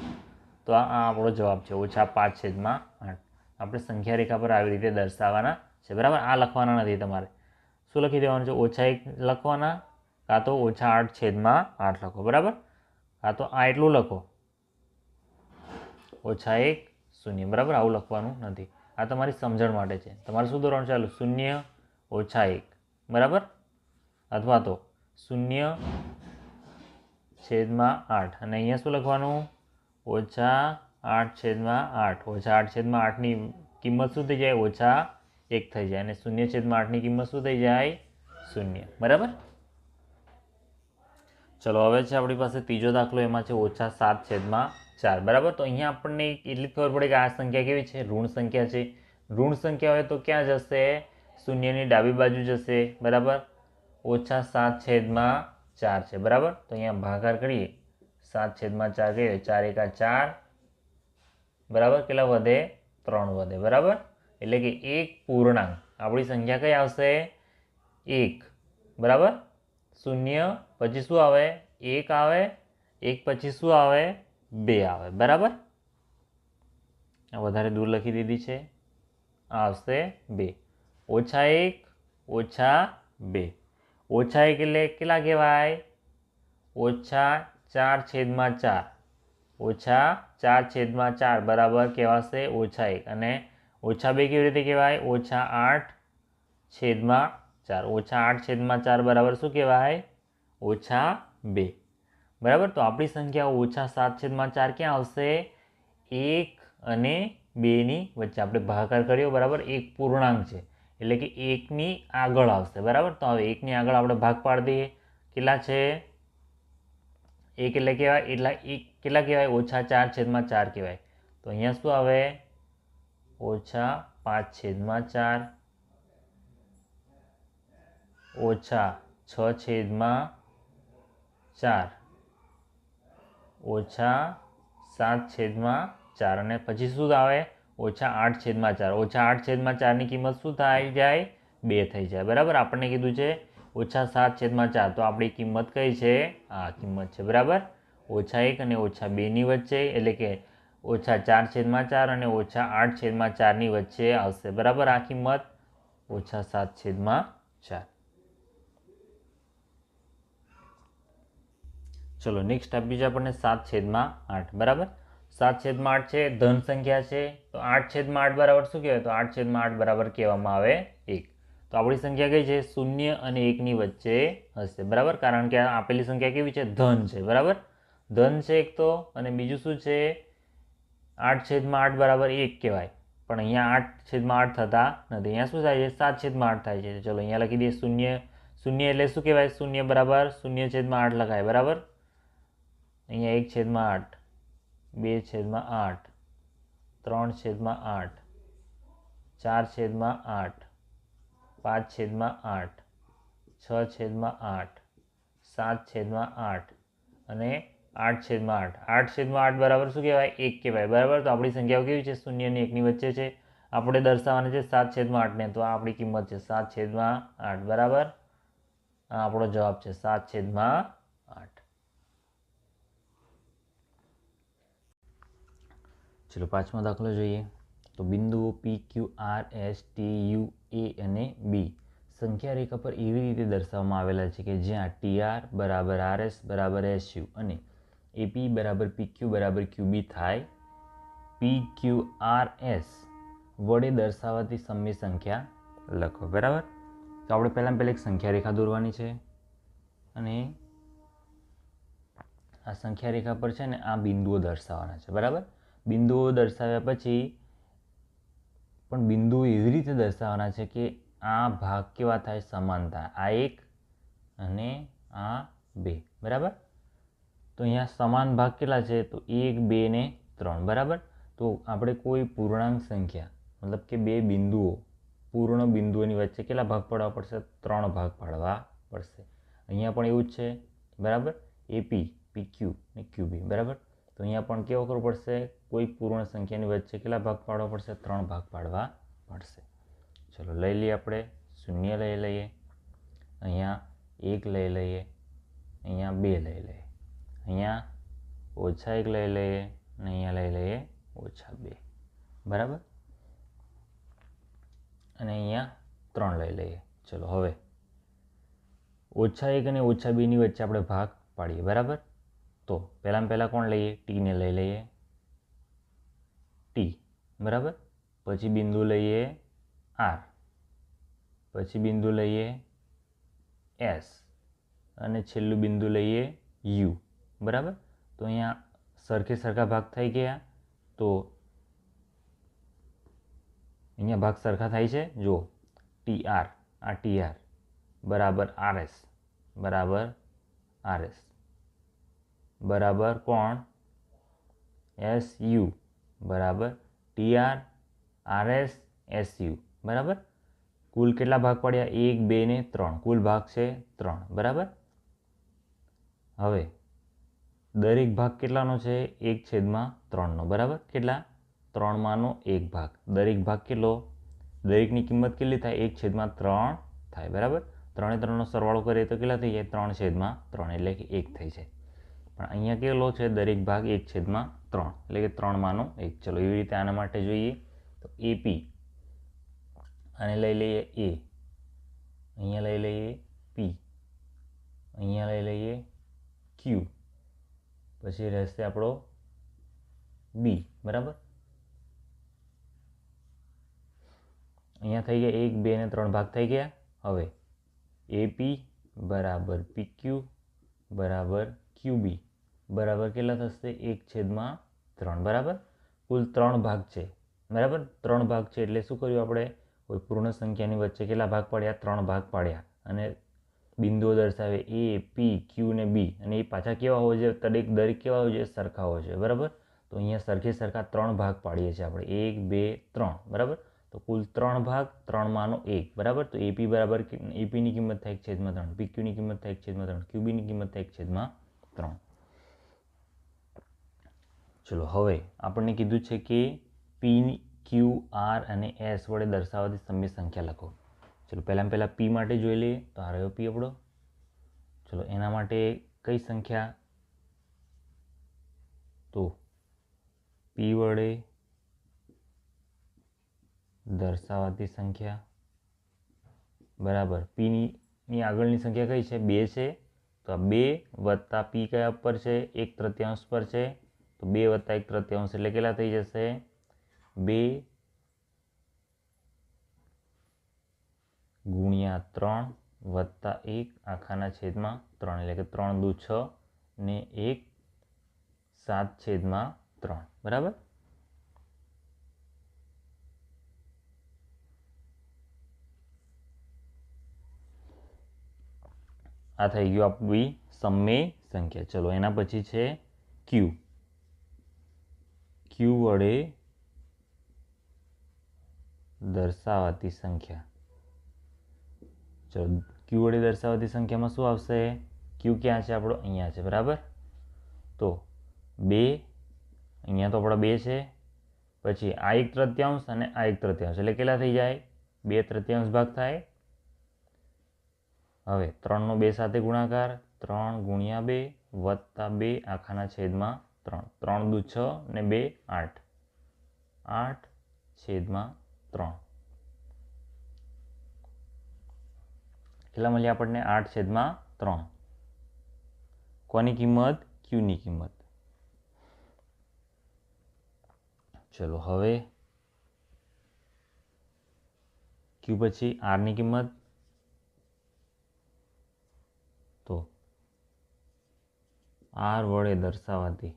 તો આ આપણો જવાબ છે, -5/8. આપણે સંખ્યા રેખા પર આવી રીતે દર્શાવવાના છે. બરાબર, આ લખવાના નથી તમારે. શું લખી દેવાનું છે, -1 લખવાના, કાં તો -8/8 લખો. બરાબર, કાં તો આ એટલું લખો, -1 0. બરાબર, આવું લખવાનું નથી. આ તમારી સમજણ માટે છે. તમારે શું દોરવાનું, ચાલો 0 - 1. બરાબર, અથવા તો 0/8. અને અહીંયા શું લખવાનું, -8/8. -8/8ની કિંમત શું થઈ જાય, -1 થઈ જાય. અને 0/8ની કિંમત શું થઈ જાય, 0. બરાબર, ચલો હવે છે આપણી પાસે ત્રીજો દાખલો. એમાં છે -7/4. બરાબર, તો અહીંયા આપણને એટલી ખબર પડે કે આ સંખ્યા કેવી છે, ઋણ સંખ્યા છે. ઋણ સંખ્યા હોય તો ક્યાં જશે, 0ની ડાબી બાજુ જશે. બરાબર, -7/4 છે. બરાબર, તો અહીંયા ભાગાકાર કરીએ, 7/4 કરીએ, 4 × 4. બરાબર, કેટલા વધે, 3 વધે. બરાબર, એટલે કે એક પૂર્ણાંક આપણી સંખ્યા કઈ આવશે, 1. બરાબર, 0 પછી શું આવે, 1 આવે. 1 પછી શું આવે, 2 આવે. બરાબર, વધારે દૂર લખી દીધી છે. આ આવશે 2. -1 - 2. -1 એટલે કેટલા કહેવાય, -4/4. -4/4 બરાબર કહેવાશે -1. અને -2 કેવી રીતે કહેવાય, -8/4. -8/4 બરાબર શું કહેવાય, -2. બરાબર, તો આપણી સંખ્યા -7/4 ક્યાં આવશે, 1 અને 2ની વચ્ચે. આપણે ભાગાકાર કર્યો. બરાબર, એક પૂર્ણાંક છે એટલે કે 1ની આગળ આવશે. બરાબર, તો હવે 1ની આગળ આપણે ભાગ પાડી દઈએ. કેટલા છે, 1 એટલે કહેવાય, કેટલા કહેવાય, -4/4 કહેવાય. તો અહીંયા શું આવે, -5/4 -6/4 -7/4. અને પછી શું આવે, -8/4. -8/4ની કિંમત શું થાય જાય, 2 થઈ જાય બરાબર. આપણને કીધું છે -7/4 તો આપણી કિંમત કઈ છે? આ કિંમત છે બરાબર. -1 અને -2 ની વચ્ચે એટલે કે -4/4 અને -8/4 ની વચ્ચે આવશે બરાબર આ કિંમત -7/4. ચલો નેક્સ્ટ આપી છે આપણને 7/8 બરાબર. 7/8 છે ધન સંખ્યા છે તો 8/8 બરાબર શું કહેવાય? તો 8/8 બરાબર કહેવામાં આવે 1. તો આપણી સંખ્યા કઈ છે? 0 અને 1 ની વચ્ચે હશે બરાબર, કારણ કે આપેલી સંખ્યા કેવી છે? ધન છે બરાબર. ધન છે એક તો, અને બીજું શું છે? 8/8 બરાબર 1 કહેવાય, પણ અહીંયા 8/8 થતા નથી. અહીંયા શું થાય છે? 7/8 થાય છે. ચલો અહીંયા લખી દઈએ 0. 0 એટલે શું કહેવાય? 0 બરાબર 0/8 લખાય બરાબર. અહીંયા 1/8, 2/8, 3/8, 4/8, 5/8, 6/8, 7/8 અને 8/8. 8/8 બરાબર શું કહેવાય? 1 કહેવાય બરાબર. તો આપણી સંખ્યાઓ કેવી છે? 0 અને 1 ની વચ્ચે છે. આપણે દર્શાવવાની છે 7/8 ને, તો આ આપણી કિંમત છે 7/8 બરાબર. આ આપણો જવાબ છે 7/8. ચલો પાંચમો દાખલો જોઈએ. તો બિંદુઓ P Q R S T U A અને બી સંખ્યા રેખા પર એવી રીતે દર્શાવવામાં આવેલા છે કે જ્યાં ટીઆર બરાબર આરએસ બરાબર એસયુ અને એપી બરાબર પીક્યુ બરાબર ક્યુબી થાય. પી ક્યુ આર એસ વડે દર્શાવાતી સમય સંખ્યા લખો બરાબર. તો આપણે પહેલાં એક સંખ્યા રેખા દોરવાની છે, અને આ સંખ્યા રેખા પર છે ને આ બિંદુઓ દર્શાવવાના છે બરાબર. બિંદુઓ દર્શાવ્યા પછી પણ બિંદુઓ એવી રીતે દર્શાવવાના છે કે આ ભાગ કેવા થાય? સમાન થાય. આ 1 અને આ 2 બરાબર. તો અહીંયા સમાન ભાગ કેટલા છે? તો 1, 2 ને 3 બરાબર. તો આપણે કોઈ પૂર્ણાંક સંખ્યા મતલબ કે બે બિંદુઓ પૂર્ણ બિંદુઓની વચ્ચે કેટલા ભાગ પાડવા પડશે? 3 ભાગ પાડવા પડશે. અહીંયા પણ એવું જ છે બરાબર. એપી, પીક્યુ ને ક્યુબી બરાબર. તો અહીંયા પણ કેવો કરવો પડશે? કોઈ પૂર્ણ સંખ્યાની વચ્ચે કેટલા ભાગ પાડવા પડશે? 3 ભાગ પાડવા પડશે. ચલો લઈ લઈએ આપણે 0 લઈ લઈએ, અહીંયા 1 લઈ લઈએ, અહીંયા 2 લઈ લઈએ, અહીંયા -1 લઈ લઈએ, અને અહીંયા લઈ લઈએ -2 બરાબર, અને અહીંયા 3 લઈ લઈએ. ચલો હવે -1 અને -2 ની વચ્ચે આપણે ભાગ પાડીએ બરાબર. તો પહેલાં કોણ લઈએ? ટીને લઈ લઈએ, ટી બરાબર. પછી બિંદુ લઈએ આર, પછી બિંદુ લઈએ એસ, અને છેલ્લું બિંદુ લઈએ યુ બરાબર. તો અહીંયા સરખા ભાગ થઈ ગયા. તો અહીંયા ભાગ સરખા થાય છે. જો ટીઆર, આ ટીઆર બરાબર આરએસ બરાબર આરએસ બરાબર કોણ? એસ યુ બરાબર ટીઆર આરએસ એસયુ બરાબર. કુલ કેટલા ભાગ પડ્યા? 1, 2 ને 3. કુલ ભાગ છે 3 બરાબર. હવે દરેક ભાગ કેટલાનો છે? 1/3 બરાબર. કેટલા? 3 માંનો 1 ભાગ. દરેક ભાગ કેટલો? દરેકની કિંમત કેટલી થાય? 1/3 થાય બરાબર. 3 3 નો સરવાળો કરીએ તો કેટલા થઈ જાય? 3/3 એટલે કે 1 થઈ જાય. પણ અહીંયા કેટલો છે? દરેક ભાગ 1/3 એટલે કે 3 માંનો 1. ચલો એવી રીતે આના માટે જોઈએ તો એપી, આને લઈ લઈએ એ, અહીંયા લઈ લઈએ પી, અહીંયા લઈ લઈએ ક્યુ, પછી રહેશે આપણો બી બરાબર. અહીંયા થઈ ગયા 1, 2 ને 3 ભાગ થઈ ગયા. હવે એપી બરાબર પીક્યુ બરાબર ક્યુબી બરાબર કેટલા થશે? 1/3 બરાબર. કુલ 3 ભાગ છે બરાબર. 3 ભાગ છે એટલે શું કર્યું આપણે? કોઈ પૂર્ણ સંખ્યાની વચ્ચે કેટલા ભાગ પાડ્યા? 3 ભાગ પાડ્યા. અને બિંદુઓ દર્શાવે એ, પી, ક્યુ ને બી, અને એ પાછા કેવા હોવા જોઈએ? દરેક કેવા હોવા જોઈએ? સરખા હોવા જોઈએ બરાબર. તો અહીંયા સરખા 3 ભાગ પાડીએ છીએ આપણે, 1, 2, 3 બરાબર. તો કુલ 3 ભાગ, 3 માંનો 1 બરાબર. તો એપી બરાબર એપીની કિંમત થાય 1/3, પીક્યુની કિંમત થાય 1/3, ક્યુબીની કિંમત થાય 1/3. ચલો હવે આપણને કીધું છે કે પી, ક્યુ, આર અને એસ વડે દર્શાવાતી સમય સંખ્યા લખો. ચલો પહેલાં પી માટે જોઈ લઈએ. તો આ રહ્યો પી આપણો. ચલો એના માટે કઈ સંખ્યા? તો પી વડે દર્શાવાતી સંખ્યા બરાબર. પીની આગળની સંખ્યા કઈ છે? 2 છે. તો આ 2 વત્તા પી કયા પર છે? 1/3 પર છે. તો 2 વત્તા 1/3 એટલે કેટલા થઈ જશે? 2 ગુણ્યા 3 વત્તા 1 આખાના છેદમાં 3 એટલે કે 3 દુ 6 ને 1 7/3 બરાબર. આ થઈ ગયું આપણી સમમેય સંખ્યા. ચલો એના પછી છે ક્યુ. ક્યુ વડે દર્શાવાતી સંખ્યા. ચલો ક્યુ વડે દર્શાવાતી સંખ્યામાં શું આવશે? ક્યુ ક્યાં છે આપણો? અહીંયા છે બરાબર. તો 2 અહીંયા તો આપણો 2 છે. પછી આ 1/3 અને આ 1/3 એટલે કેટલા થઈ જાય? 2/3 ભાગ થાય. હવે 3નો 2 સાથે ગુણાકાર 3 ગુણ્યા 2 વત્તા 2 આખાના છેદમાં 3. 3 દુ 6 ને 2 8. 8/3 કેટલા મળ્યા આપણને? 8/3. કોની કિંમત? ક્યુની કિંમત. ચલો હવે ક્યુ પછી આરની કિંમત. તો આર વડે દર્શાવાતી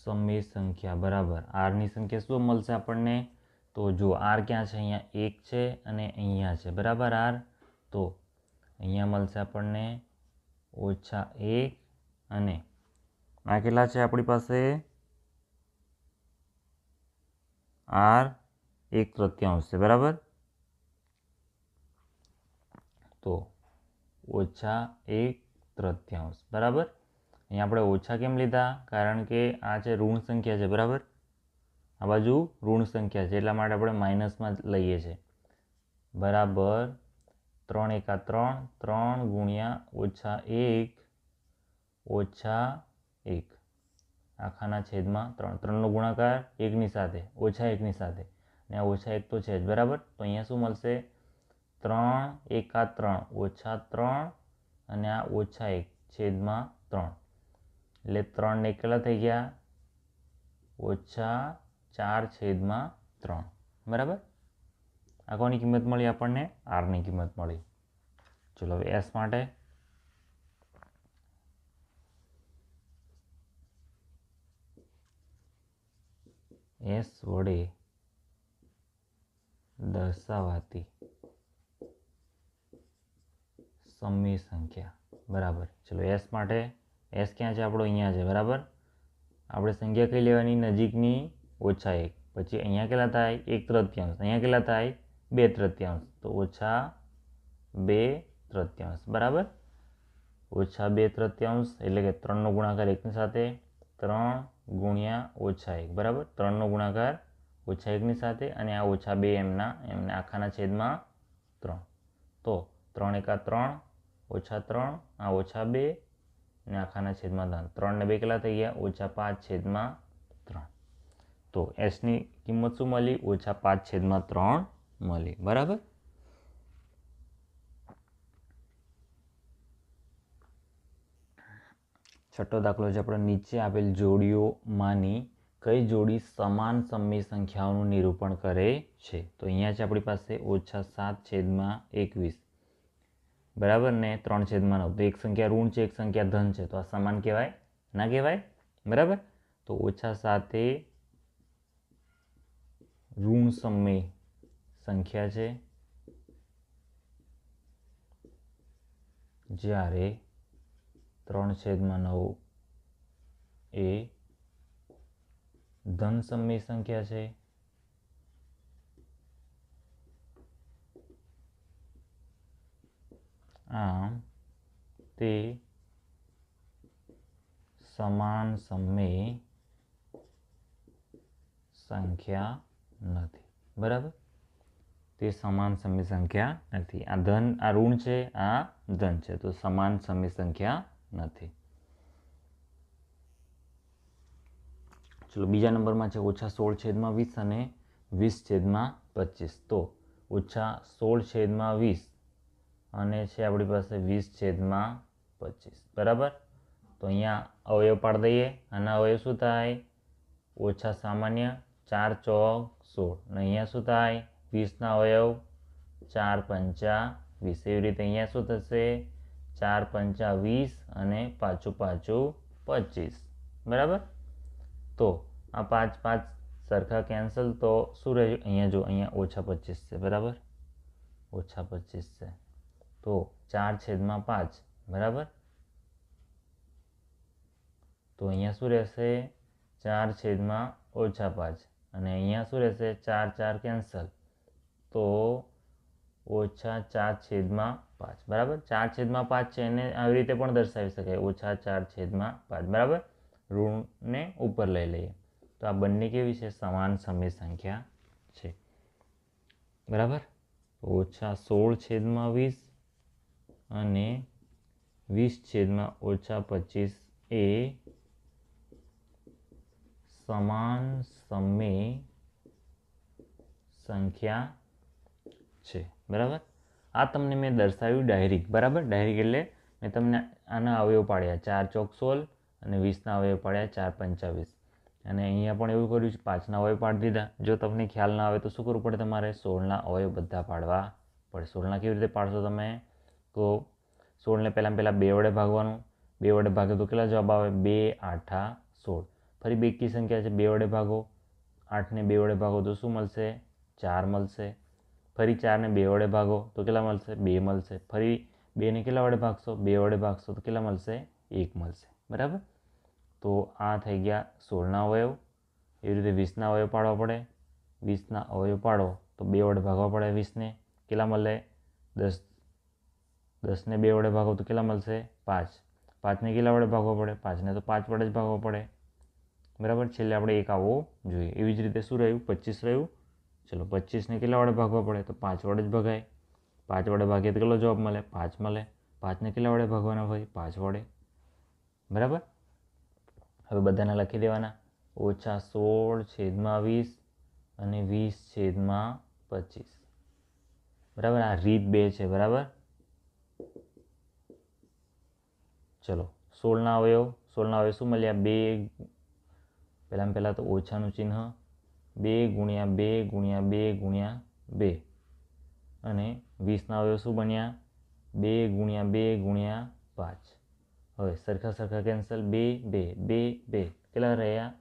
સમમેય સંખ્યા બરાબર. આરની સંખ્યા શું મળશે આપણને? તો જો આર ક્યાં છે? અહીંયા 1 છે અને અહીંયા છે બરાબર આર. તો અહીંયા મળશે આપણને -1 અને આ કેટલા છે આપણી પાસે? આર 1/3 છે બરાબર. તો -1/3 બરાબર. અહીંયા આપણે ઓછા કેમ લીધા? કારણ કે આ છે ઋણ સંખ્યા છે બરાબર. આ બાજુ ઋણ સંખ્યા છે એટલા માટે આપણે માઇનસમાં લઈએ છીએ બરાબર. 3 × 3 3 ગુણ્યા -1 -1 આખાના છેદમાં 3. 3નો ગુણાકાર 1ની સાથે -1ની સાથે ને આ -1 તો છે જ બરાબર. તો અહીંયા શું મળશે? 3 × 3 -3 અને આ -1/3 એટલે 3 ને કેટલા થઈ ગયા? -4/3 બરાબર. આ કોની કિંમત મળી આપણને? આરની કિંમત મળી. ચલો હવે એસ માટે. એસ વડે દર્શાવાતી સમમેય સંખ્યા બરાબર. ચલો એસ માટે. એસ ક્યાં છે આપણો? અહીંયા છે બરાબર. આપણે સંખ્યા કઈ લેવાની? નજીકની -1. પછી અહીંયા કેટલા થાય? 1/3. અહીંયા કેટલા થાય? 2/3. તો -2/3 બરાબર. -2/3 એટલે કે 3નો ગુણાકાર 1ની સાથે 3 ગુણ્યા -1 બરાબર. 3નો ગુણાકાર -1ની સાથે અને આ -2 એમના આખાના છેદમાં 3. તો 3 × 3 -3 આ -2 ને આખાના છેદમાં 3 ને 2 કેટલા થઈ ગયા? -5/3. તો એસની કિંમત શું મળી? -5/3 મળી બરાબર. છઠ્ઠો દાખલો છે આપણો. નીચે આપેલ જોડીઓમાંની કઈ જોડી સમાન સમમેય સંખ્યાઓનું નિરૂપણ કરે છે? તો અહીંયા છે આપણી પાસે -7/21 બરાબર ને 3/9. તો એક સંખ્યા ઋણ છે, એક સંખ્યા ધન છે. તો આ સમાન કહેવાય? ના કહેવાય બરાબર. તો -7 એ ઋણ સમમેય સંખ્યા છે જ્યારે 3/9 એ ધન સમમેય સંખ્યા છે. આમ તે સમાન સમમેય સંખ્યા નથી. બરાબર, તે સમાન સમય સંખ્યા નથી. આ ધન, આ ઋણ છે, આ ધન છે, તો સમાન સમય સંખ્યા નથી. ચલો બીજા નંબરમાં છે -16/20 અને 20/25. તો -16/20 અને છે આપણી પાસે 20/25. બરાબર, તો અહીંયા અવયવ પાડી દઈએ. આના અવયવ શું થાય? ઓછા સામાન્ય 4 ચોક 16. અને અહીંયા શું થાય? 20ના અવયવ 4 પંચા 20. એવી રીતે અહીંયા શું થશે? 4 પંચા 20 અને પાછું 25. બરાબર, તો આ 5 5 સરખા કેન્સલ, તો શું રહ્યું? અહીંયા જો, અહીંયા -25 છે. બરાબર, -25 છે, તો 4/5. બરાબર, તો અહીંયા શું રહેશે? 4/5. અને અહીંયા શું રહેશે? 4 4 કેન્સલ, તો -4/5. બરાબર, 4/5 છે, એને આવી રીતે પણ દર્શાવી શકાય, -4/5. બરાબર, ઋણને ઉપર લઈ લઈએ, તો આ બંને કેવી છે? સમાન સમય સંખ્યા છે. બરાબર, -16/20 અને 20/25 એ સમાન સમય સંખ્યા છે. બરાબર, આ તમને મેં દર્શાવ્યું ડાયરેક્ટ. બરાબર, ડાયરેક્ટ એટલે મેં તમને આના અવયવ પાડ્યા 4 ચોક 16 અને 20ના અવયવ પાડ્યા 4 પંચા 20. અને અહીંયા પણ એવું કર્યું છે, 5ના અવયવ પાડી દીધા. જો તમને ખ્યાલ ના આવે તો શું કરવું પડે? તમારે 16ના અવયવ બધા પાડવા પડે. 16ના કેવી રીતે પાડશો તમે? તો 16ને પહેલાં 2 વડે ભાગવાનું. 2 વડે ભાગે તો કેટલા જવાબ આવે? 2 8 16. ફરી બે કી સંખ્યા છે, 2 વડે ભાગો. 8ને 2 વડે ભાગો તો શું મળશે? 4 મળશે. ફરી 4ને 2 વડે ભાગો તો કેટલા મળશે? 2 મળશે. ફરી 2ને કેટલા વડે ભાગશો? 2 વડે ભાગશો તો કેટલા મળશે? 1 મળશે. બરાબર, તો આ થઈ ગયા 16ના અવયવ. એવી રીતે 20ના અવયવ પાડવા પડે. 20ના અવયવ પાડો તો 2 વડે ભાગવા પડે. 20ને કેટલા મળે? 10. 10ને 2 વડે ભાગો તો કેટલા મળશે? 5. 5ને કેટલા વડે ભાગવા પડે? 5ને તો 5 વડે જ ભાગવા પડે. બરાબર, છેલ્લે આપણે 1 આવવો જોઈએ. એવી જ રીતે શું રહ્યું? 25 રહ્યું. ચલો 25ને કેટલા વડે ભાગવા પડે? તો 5 વડે જ ભગાય. 5 વડે ભાગીએ તો કેટલો જવાબ મળે? 5 મળે. 5ને કેટલા વડે ભાગવાના ભાઈ? 5 વડે. બરાબર, હવે બધાને લખી દેવાના. -16/20 અને 20/25. બરાબર, આ રીત 2 છે. બરાબર, ચલો 16ના અવયવ. 16ના અવયવ શું મળ્યા? 2. પહેલાં તો ઓછાનું ચિહ્ન, 2 × 2 × 2 × 2. અને 20ના અવયવ શું બન્યા? 2 × 2 × 5. હવે સરખા કેન્સલ, 2 2 2 2. કેટલા રહ્યા?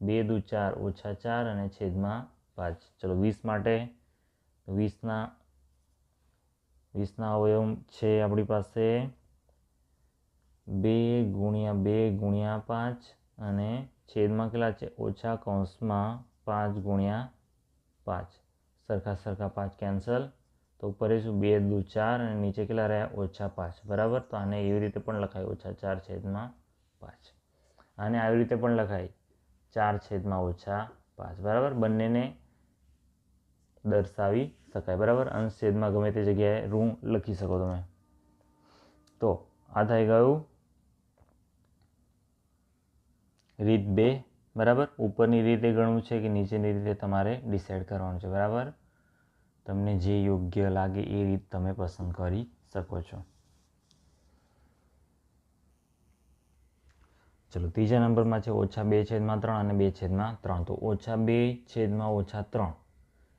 2 દુ 4 -4 અને છેદમાં 5. ચલો 20 માટે 20ના અવયવ છે આપણી પાસે 2 × 2 × 5 અને છેદમાં કેટલા છે? -5 × 5. સરખા 5 કેન્સલ, તો ઉપર શું? 2 દુ 4 અને નીચે કેટલા રહ્યા? -5. બરાબર, તો આને એવી રીતે પણ લખાય -4/5. આને આવી રીતે પણ લખાય 4/5. બરાબર, બંનેને દર્શાવી શકાય. બરાબર, અંશ છેદમાં ગમે તે જગ્યાએ ઋણ લખી શકો તમે. તો આ થઈ ગયું રીત 2. બરાબર, ઉપરની રીતે ગણવું છે કે નીચેની રીતે તમારે ડિસાઈડ કરવાનું છે. બરાબર, તમને જે યોગ્ય લાગે એ રીત તમે પસંદ કરી શકો છો. ચલો ત્રીજા નંબરમાં છે -2/3 અને 2/3. તો -2/3.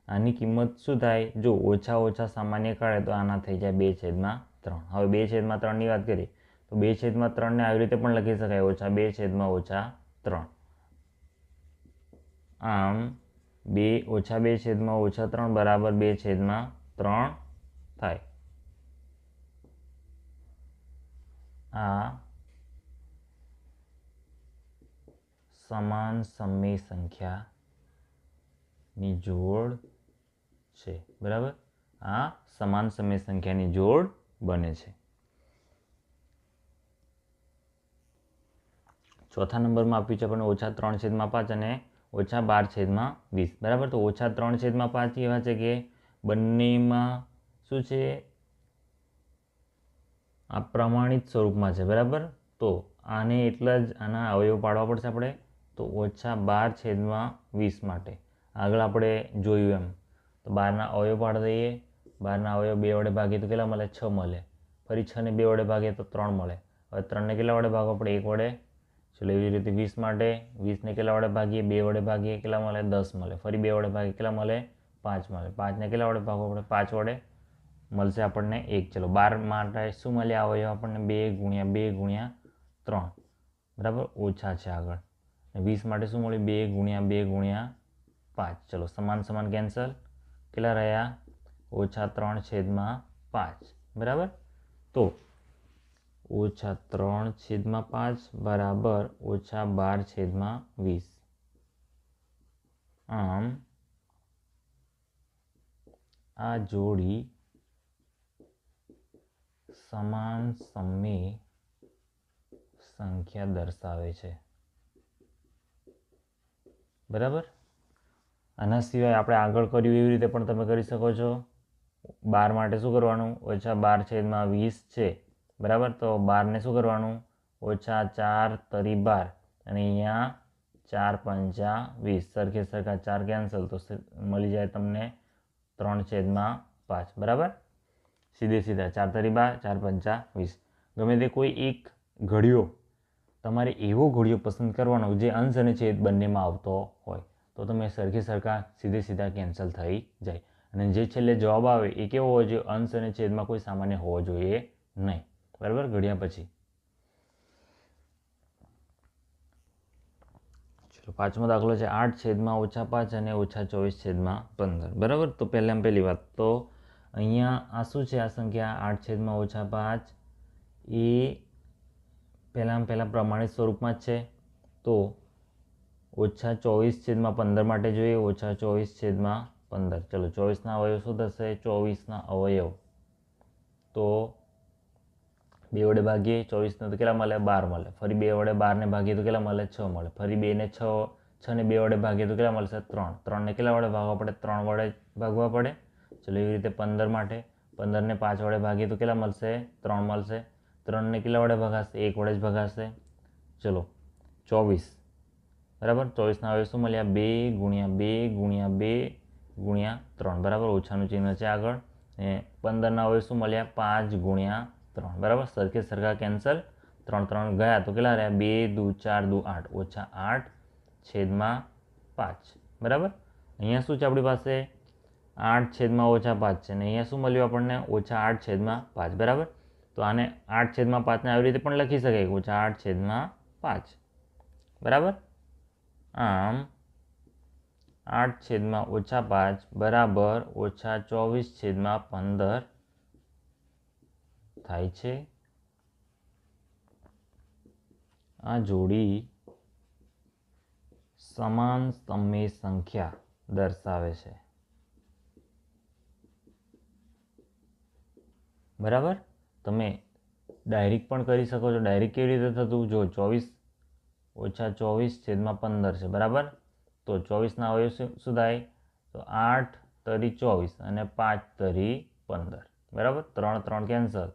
આની કિંમત શું થાય? જો ઓછા સામાન્ય કાઢે તો આના થઈ જાય 2/3. હવે 2/3ની વાત કરીએ તો 2/3ને આવી રીતે પણ લખી શકાય -2/3. આમ -2/3 બરાબર 2/3 થાય. આ સમાન સમય સંખ્યાની જોડ છે. બરાબર, આ સમાન સમય સંખ્યાની જોડ બને છે. ચોથા નંબરમાં આપ્યું છે આપણને -3/5 અને -12/20 બરાબર. તો -3/5 કેવા છે કે બંનેમાં શું છે, આ પ્રમાણિત સ્વરૂપમાં છે બરાબર. તો આને એટલા જ આના અવયવ પાડવા પડશે આપણે. તો -12/20 માટે આગળ આપણે જોયું એમ તો 12ના અવયવ પાડી દઈએ. 12ના અવયવ 2 વડે ભાગીએ તો કેટલા મળે? 6 મળે. ફરી 6ને 2 વડે ભાગીએ તો 3 મળે. હવે 3ને કેટલા વડે ભાગો આપણે? 1 વડે. ચલો એવી રીતે 20 માટે 20ને કેટલા વડે ભાગીએ? 2 વડે ભાગીએ કેટલા મળે? 10 મળે. ફરી 2 વડે ભાગીએ કેટલા મળે? 5 મળે. 5ને કેટલા વડે ભાગો આપણે? 5 વડે. મળશે આપણને 1. ચલો 12 માટે શું મળ્યા અવયવ આપણને? 2 × 2 × 3 બરાબર. ઓછા છે આગળ. 20 માટે શું મળ્યું? 2 × 2 × 5. ચલો સમાન સમાન કેન્સલ. કેટલા રહ્યા? -3/5 બરાબર. તો -3/5 બરાબર -12/20. આમ આ જોડી સમાન સમય સંખ્યા દર્શાવે છે બરાબર. આના સિવાય આપણે આગળ કર્યું એવી રીતે પણ તમે કરી શકો છો. 12 માટે શું કરવાનું? -12/20 છે બરાબર. તો 12ને શું કરવાનું? -4×12 અને અહીંયા 4×5 સરખે સરખા 4 કેન્સલ તો મળી જાય તમને 3/5 બરાબર. સીધે સીધા 4×12 4×5 ગમે તે કોઈ એક ઘડિયો તમારે એવો ઘડિયો પસંદ કરવાનો જે અંશ અને છેદ બંનેમાં આવતો હોય તો તમે સરખે સરખા સીધે સીધા કેન્સલ થઈ જાય. અને જે છેલ્લે જવાબ આવે એ કેવો હોવો જોઈએ? અંશ અને છેદમાં કોઈ સામાન્ય હોવો જોઈએ નહીં બરાબર. ઘડિયા પછી ચલો પાંચમો દાખલો છે 8/-5 અને -24/15 બરાબર. તો પહેલી વાત તો અહીંયા આ શું છે? આ સંખ્યા 8/-5 એ પહેલાં પ્રમાણિત સ્વરૂપમાં જ છે. તો -24/15 માટે જોઈએ. -24/15 ચલો 24ના અવયવ શું થશે? 24ના અવયવ તો 2 વડે ભાગીએ 24ને તો કેટલા મળે? 12 મળે. ફરી 2 વડે 12ને ભાગીએ તો કેટલા મળે? 6 મળે. ફરી 2ને 6ને 2 વડે ભાગીએ તો કેટલા મળશે? 3. 3ને કેટલા વડે ભાગવા પડે? 3 વડે ભાગવા પડે. ચલો એવી રીતે 15 માટે 15ને 5 વડે ભાગીએ તો કેટલા મળશે? 3 મળશે. 3ને કેટલા વડે ભગાશે? 1 વડે જ ભગાશે. ચલો 24 બરાબર. 24ના અવયવ શું મળ્યા? 2 × 2 × 2 × 3 બરાબર. ઓછાનું ચિહ્ન છે આગળ. અને 15ના અવયવ શું મળ્યા? 5 × 3 બરાબર. સરખે સરખા કેન્સલ. 3 3 ગયા તો કેટલા રહ્યા? 2 દુ 4 દુ 8 -8/5 બરાબર. અહીંયા શું છે આપણી પાસે? 8/-5 છે અને અહીંયા શું મળ્યું આપણને? -8/5 બરાબર. તો આને 8/5ને આવી રીતે પણ લખી શકાય -8/5 બરાબર. આમ 8/-5 બરાબર -24/15 થાય છે. આ જોડી સમાન સમય સંખ્યા દર્શાવે છે બરાબર. તમે ડાયરેક્ટ પણ કરી શકો છો. ડાયરેક્ટ કેવી રીતે થતું? જો 24 -24/15 છે બરાબર. તો 24ના અવયવ શું થાય? તો 8×3 = 24 અને 5×3 = 15 બરાબર. 3 3 કેન્સલ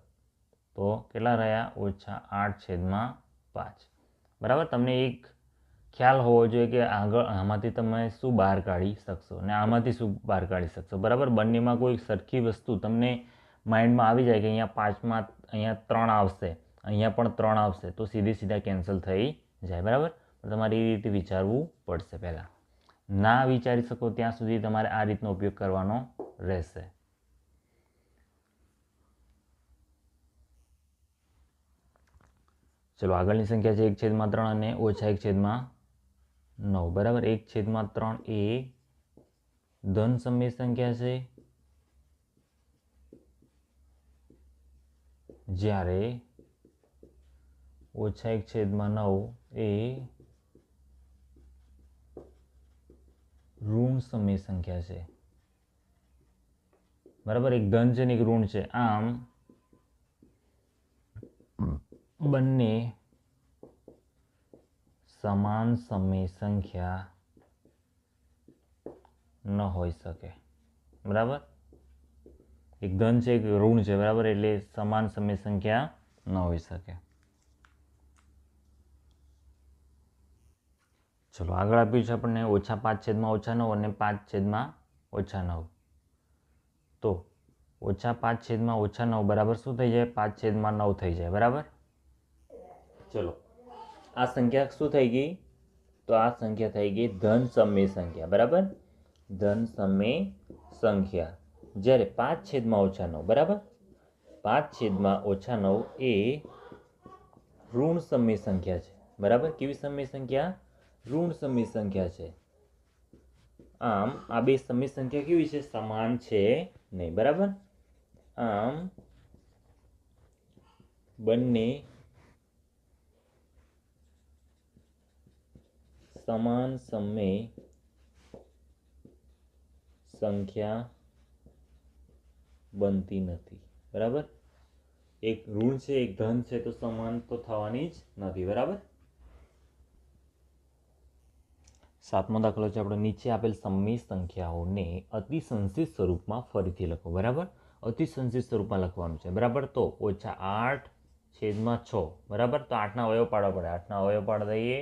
તો કેટલા રહ્યા? -8/5 બરાબર. તમને એક ખ્યાલ હોવો જોઈએ કે આગળ આમાંથી તમે શું બહાર કાઢી શકશો અને આમાંથી શું બહાર કાઢી શકશો બરાબર. બંનેમાં કોઈ સરખી વસ્તુ તમને માઇન્ડમાં આવી જાય કે અહીંયા 5માં અહીંયા 3 આવશે, અહીંયા પણ 3 આવશે તો સીધા કેન્સલ થઈ જાય બરાબર. તમારે એ રીતે વિચારવું પડશે. પહેલાં ના વિચારી શકો ત્યાં સુધી તમારે આ રીતનો ઉપયોગ કરવાનો રહેશે. ચલો આગળની સંખ્યા છે 1/3 અને -1/9 બરાબર. 1/3 એ ધન સમય સંખ્યા છે જ્યારે -1/9 એ ઋણ સમય સંખ્યા છે બરાબર. એક ધન છે ને એક ઋણ છે. આમ બંને સમાન સમય સંખ્યા ન હોઈ શકે, બરાબર. એક ધન છે એક ઋણ છે, બરાબર, એટલે સમાન સમય સંખ્યા ન હોઈ શકે. ચલો આગળ આપ્યું છે આપણને -5/-9 અને 5/-9. તો -5/-9 બરાબર શું થઈ જાય? 5/9 થઈ જાય, બરાબર. ચલો આ સંખ્યા શું થઈ ગઈ? તો આ સંખ્યા થઈ ગઈ ધન સમય સંખ્યા, બરાબર. ધન સમય સંખ્યા. જ્યારે 5/-9, બરાબર, 5/-9 એ ઋણ સમય સંખ્યા છે, બરાબર. કેવી સમય સંખ્યા? ઋણ સમય સંખ્યા છે. આમ આ બે સમય સંખ્યા કેવી છે? સમાન છે નહીં, બરાબર. આમ બંને સમાન સમય સંખ્યા બનતી નથી, બરાબર. એક ઋણ છે એક ધન છે તો સમાન તો થવાની જ નથી, બરાબર. 7મો દાખલો છે આપણે. નીચે આપેલ સમય સંખ્યાઓને અતિસંશિત સ્વરૂપમાં ફરીથી લખો, બરાબર. અતિસંશિત સ્વરૂપમાં લખવાનું છે, બરાબર. તો -8/6, બરાબર. તો 8ના અવયવ પાડવા પડે. 8ના અવયવ પાડી દઈએ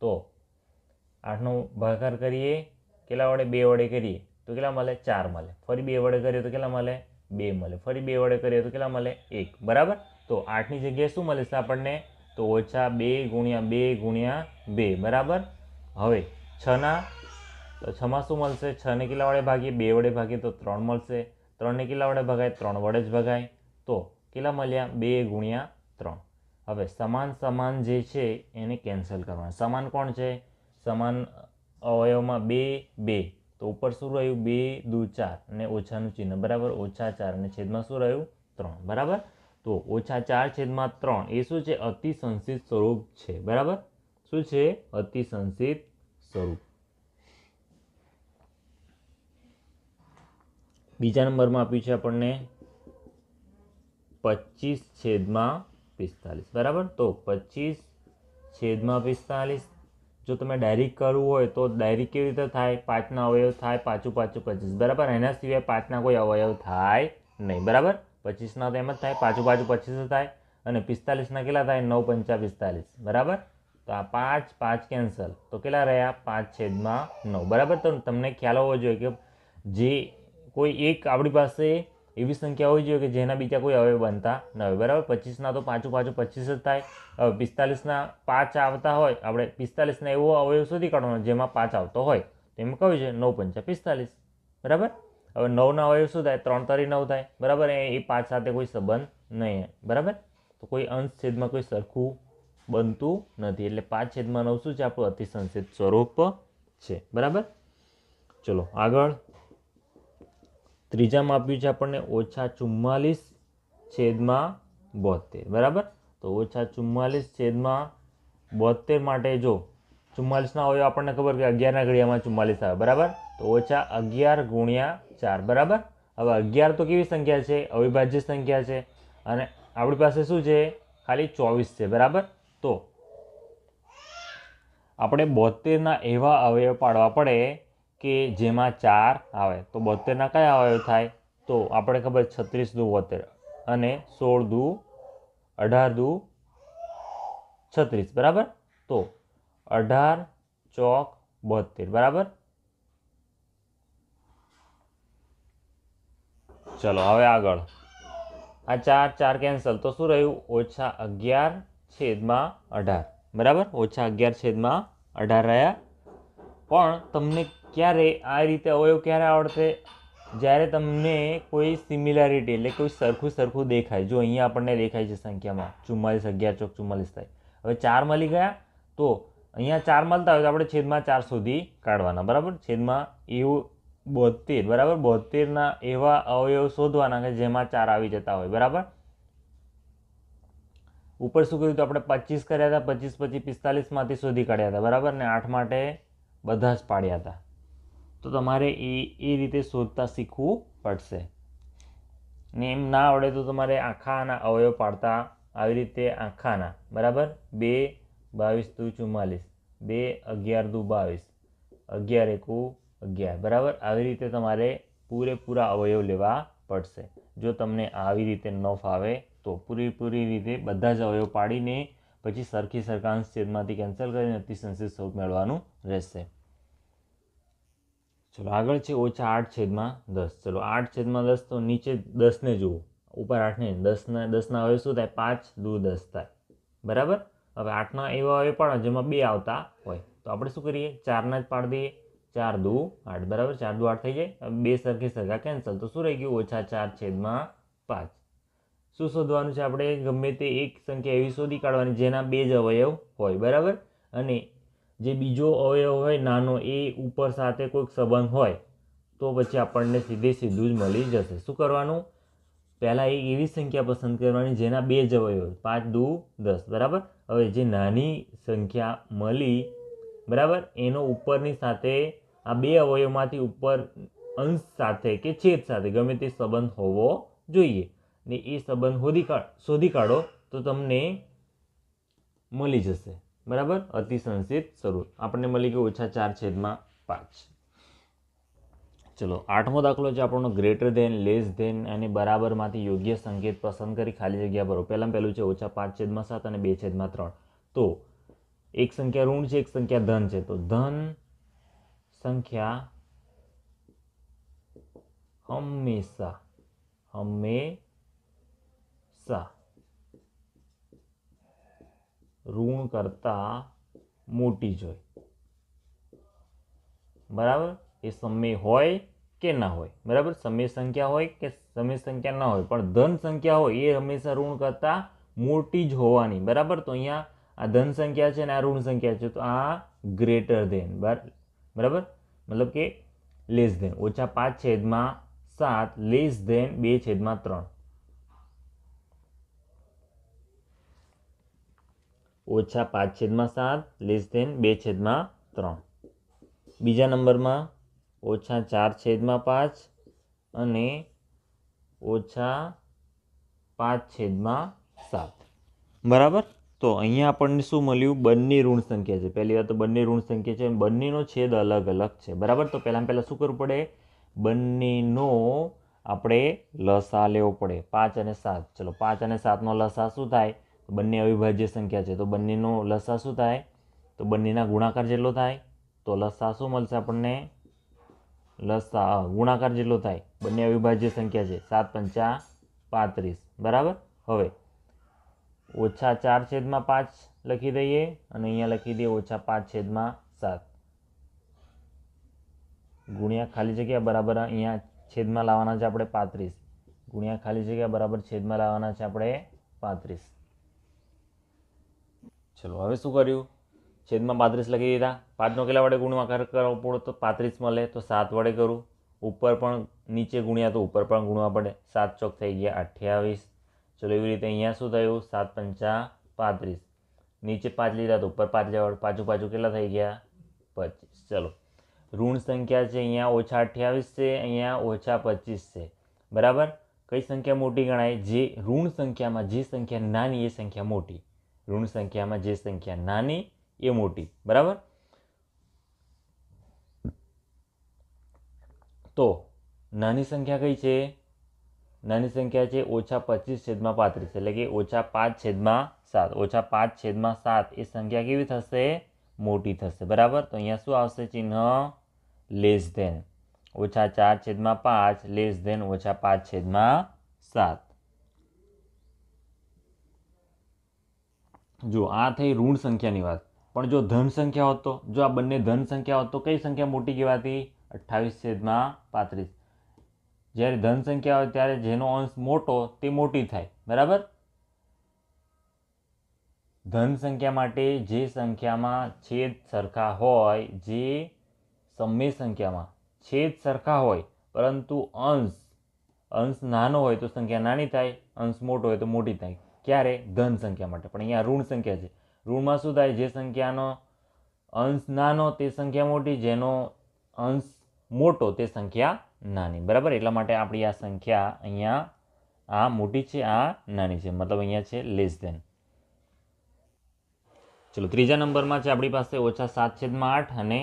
તો 8નો ભાગાકાર કરીએ કેટલા વડે? 2 વડે કરીએ તો કેટલા મળે? 4 મળે. ફરી 2 વડે કરીએ તો કેટલા મળે? 2 મળે. ફરી 2 વડે કરીએ તો કેટલા મળે? 1, બરાબર. તો 8ની જગ્યાએ શું મળે છે આપણને? તો -2 × 2 × 2, બરાબર. હવે 6ના તો 6માં શું મળશે? 6ને કેટલા વડે ભાગીએ? 2 વડે ભાગીએ તો 3 મળશે. 3ને કેટલા વડે ભગાય? 3 વડે જ ભગાય. તો કેટલા મળ્યા? 2 × 3. હવે સમાન જે છે એને કેન્સલ કરવાના. સમાન કોણ છે? સમાન અવયવમાં 2 2, તો ઉપર શું રહ્યું? 2 × 2 = 4 અને ઓછાનું ચિહ્ન, બરાબર. -4 અને છેદમાં શું રહ્યું? 3, બરાબર. તો -4/3 એ શું છે? અતિસંશિત સ્વરૂપ છે, બરાબર. શું છે? અતિસંશિત સ્વરૂપ. બીજા નંબરમાં આપ્યું છે આપણને 25/45, બરાબર. તો 25/45 જો તમે ડાયરેક્ટ કરવું હોય તો ડાયરેક્ટ કેવી રીતે થાય? 5ના અવયવ થાય, 5 × 5 = 25, બરાબર. એના સિવાય 5ના કોઈ અવયવ થાય નહીં, બરાબર. 25ના તો એમ જ થાય, 5 × 5 = 25 થાય. અને 45ના કેટલા થાય? 9 × 5 = 45, બરાબર. તો આ 5 5 કેન્સલ, તો કેટલા રહ્યા? 5/9, બરાબર. તો તમને ખ્યાલ હોવો જોઈએ કે જે કોઈ એક આપણી પાસે એવી સંખ્યા હોવી જોઈએ કે જેના બીજા કોઈ અવયવ બનતા ન હોય, બરાબર. 25ના તો 5 × 5 = 25 જ થાય. હવે 45ના 5 આવતા હોય, આપણે 45ના એવો અવયવ શોધી કાઢવાનો જેમાં 5 આવતો હોય. તો એમાં કયું છે? 9 × 5 = 45, બરાબર. હવે 9ના અવયવ શું થાય? 3 × 3 = 9 થાય, બરાબર. એ 5 સાથે કોઈ સંબંધ નહીં, બરાબર. તો કોઈ અંશ છેદમાં કોઈ સરખું બનતું નથી, એટલે 5/9 શું છે? આપણું અતિસંશિત સ્વરૂપ છે, બરાબર. ચલો આગળ. ત્રીજામાં આપ્યું છે આપણને -44/72, બરાબર. તો -44/72 માટે જો 44ના અવયવ આપણને ખબર કે 11ના ઘડિયામાં 44 આવે, બરાબર. તો -11 × 4, બરાબર. હવે 11 તો કેવી સંખ્યા છે? અવિભાજ્ય સંખ્યા છે. અને આપણી પાસે શું છે? ખાલી 24 છે, બરાબર. તો આપણે 72ના એવા અવયવ પાડવા પડે કે જેમાં 4 આવે. તો 72ના કયા અવયવ થાય? તો આપણે ખબર 36 દુ 72 અને 16 દુ 18 દુ 36, બરાબર. તો 18 ચોક 72, બરાબર. ચલો હવે આગળ. આ 4 4 કેન્સલ, તો શું રહ્યું? -11/18, બરાબર. -11/18 રહ્યા. પણ તમને ક્યારે આ રીતે અવયવ ક્યારે આવડશે? જ્યારે તમને કોઈ સિમિલારિટી એટલે કોઈ સરખું દેખાય. જો અહીંયા આપણને દેખાય છે સંખ્યામાં 44, 11 ચોક 44 થાય. હવે 4 મળી ગયા તો અહીંયા 4 મળતા હોય તો આપણે છેદમાં 4 શોધી કાઢવાના, બરાબર. છેદમાં એવું 72, બરાબર. 72ના એવા અવયવ શોધવાના કે જેમાં 4 આવી જતા હોય, બરાબર. ઉપર શું કર્યું? તો આપણે 25 કર્યા હતા, 25 પછી 45માંથી શોધી કાઢ્યા હતા, બરાબર. ને 8 માટે બધા જ પાડ્યા હતા. તો તમારે એ રીતે શોધતા શીખવું પડશે. ને એમ ના આવડે તો તમારે આખાના અવયવ પાડતા આવી રીતે આખાના, બરાબર. 2 22 દુ 44, 2 11 દુ 22, 11 એકુ 11 બરાબર. આવી રીતે તમારે પૂરેપૂરા અવયવ લેવા પડશે. જો તમને આવી રીતે ન ફાવે તો પૂરેપૂરી રીતે બધા જ અવયવ પાડીને પછી સરખી સરખા અંશ છેદમાંથી કેન્સલ કરીને અતિસંશિત સ્વરૂપ મેળવવાનું રહેશે. ચલો આગળ છે -8/10. ચલો 8/10 તો નીચે 10ને જુઓ, ઉપર 8ને. 10ના અવયવ શું થાય? 5 દુ 10 થાય બરાબર. હવે 8ના એવા અવયવ પણ જેમાં 2 આવતા હોય તો આપણે શું કરીએ? 4ના જ પાડી દઈએ. 4 દુ 8 બરાબર. 4 દુ 8 થઈ જાય. 2 સરખી સરખા કેન્સલ તો શું રહી ગયું? -4/5. શું શોધવાનું છે આપણે? ગમે તે એક સંખ્યા એવી શોધી કાઢવાની જેના 2 જ અવયવ હોય બરાબર. અને જે બીજો અવયવ હોય નાનો એ ઉપર સાથે કોઈક સંબંધ હોય તો પછી આપણને સીધું જ મળી જશે. શું કરવાનું? પહેલાં એક એવી સંખ્યા પસંદ કરવાની જેના 2 જ અવયવ હોય. 5 દુ 10 બરાબર. હવે જે નાની સંખ્યા મળી બરાબર એનો ઉપરની સાથે આ 2 અવયવમાંથી ઉપર અંશ સાથે કે છેદ સાથે ગમે તે સંબંધ હોવો જોઈએ. ને એ સંબંધ શોધી કાઢો તો તમને મળી જશે બરાબર. અતિસંશિત સ્વરૂપ આપણને મળી ગયું -4/5. ચલો 8મો દાખલો છે આપણો ગ્રેટર ધેન, લેસ ધેન અને બરાબરમાંથી યોગ્ય સંકેત પસંદ કરી ખાલી જગ્યા ભરો. પહેલાં પહેલું છે -5/7 અને 2/3. તો એક સંખ્યા ઋણ છે, એક સંખ્યા ધન છે. તો ધન સંખ્યા હંમેશા ઋણ કરતા મોટી જ હોય બરાબર. એ સમય હોય કે ના હોય બરાબર. સમય સંખ્યા હોય કે સમય સંખ્યા ના હોય પણ ધન સંખ્યા હોય એ હંમેશા ઋણ કરતા મોટી જ હોવાની બરાબર. તો અહીંયા આ ધન સંખ્યા છે અને આ ઋણ સંખ્યા છે તો આ ગ્રેટર ધેન બરાબર મતલબ કે less than. -5/7 less than 2/3. -5/7 less than 2/3. બીજા નંબરમાં -4/5 અને -5/7 બરાબર. તો અહીંયા આપણને શું મળ્યું? બંને ઋણ સંખ્યા છે. પહેલી વાત તો બંને ઋણ સંખ્યા છે, બંનેનો છેદ અલગ અલગ છે બરાબર. તો પહેલાં શું કરવું પડે? બંનેનો આપણે લસા લેવો પડે. 5 અને 7. ચલો 5 અને 7નો લસા શું થાય? બંને અવિભાજ્ય સંખ્યા છે તો બંનેનો લસા શું થાય? તો બંનેના ગુણાકાર જેટલો થાય. તો લસા શું મળશે આપણને? લસા ગુણાકાર જેટલો થાય. બંને અવિભાજ્ય સંખ્યા છે. 7×5 = 35 બરાબર. હવે -4/5 લખી દઈએ અને અહીંયા લખી દઈએ -5/7 ગુણ્યા ખાલી જગ્યા બરાબર અહીંયા છેદમાં લાવવાના છે આપણે 35 ગુણ્યા ખાલી જગ્યા બરાબર છેદમાં લાવવાના છે આપણે 35. ચલો હવે શું કર્યું? છેદમાં 35 લખી દીધા. 5નો કેટલા વડે ગુણાકાર કરવો પડે? તો 35 મળે તો 7 વડે કરું. ઉપર પણ નીચે ગુણ્યા તો ઉપર પણ ગુણવા પડે. 7 ચોક થઈ ગયા 28. ચલો એવી રીતે અહીંયા શું થયું? 7×5 = 35. નીચે 5 લીધા તો ઉપર 5 લેવા પાછું કેટલા થઈ ગયા? 25. ચલો ઋણ સંખ્યા છે અહીંયા -28 છે, અહીંયા -25 છે બરાબર. કઈ સંખ્યા મોટી ગણાય? જે ઋણ સંખ્યામાં જે સંખ્યા નાની એ સંખ્યા મોટી. ઋણ સંખ્યામાં જે સંખ્યા નાની એ મોટી બરાબર. તો નાની સંખ્યા કઈ છે? નાની સંખ્યા છે -25/35 એટલે કે -5/7. -5/7 એ સંખ્યા કેવી થશે? મોટી થશે બરાબર. તો અહીંયા શું આવશે? ચિહ્ન લેસ ધેન. -4/5 less than -5/7. જો આ થઈ ઋણ સંખ્યાની વાત. પણ જો ધન સંખ્યા હોત તો, જો આ બંને ધન સંખ્યા હોત તો કઈ સંખ્યા મોટી કહેવાતી? 28/35. જ્યારે ધન સંખ્યા હોય ત્યારે જેનો અંશ મોટો તે મોટી થાય બરાબર. ધન સંખ્યા માટે જે સંખ્યામાં છેદ સરખા હોય, જે સમય સંખ્યામાં છેદ સરખા હોય પરંતુ અંશ નાનો હોય તો સંખ્યા નાની થાય, અંશ મોટો હોય તો મોટી થાય. ક્યારે? ધન સંખ્યા માટે. પણ અહીંયા ઋણ સંખ્યા છે. ઋણમાં શું થાય? જે સંખ્યાનો અંશ નાનો તે સંખ્યા મોટી, જેનો અંશ મોટો તે સંખ્યા નાની બરાબર. એટલા માટે આપણી આ સંખ્યા અહીંયા આ મોટી છે, આ નાની છે, મતલબ અહીંયા છે લેસ ધેન. ચલો ત્રીજા નંબરમાં છે આપણી પાસે -7/8 અને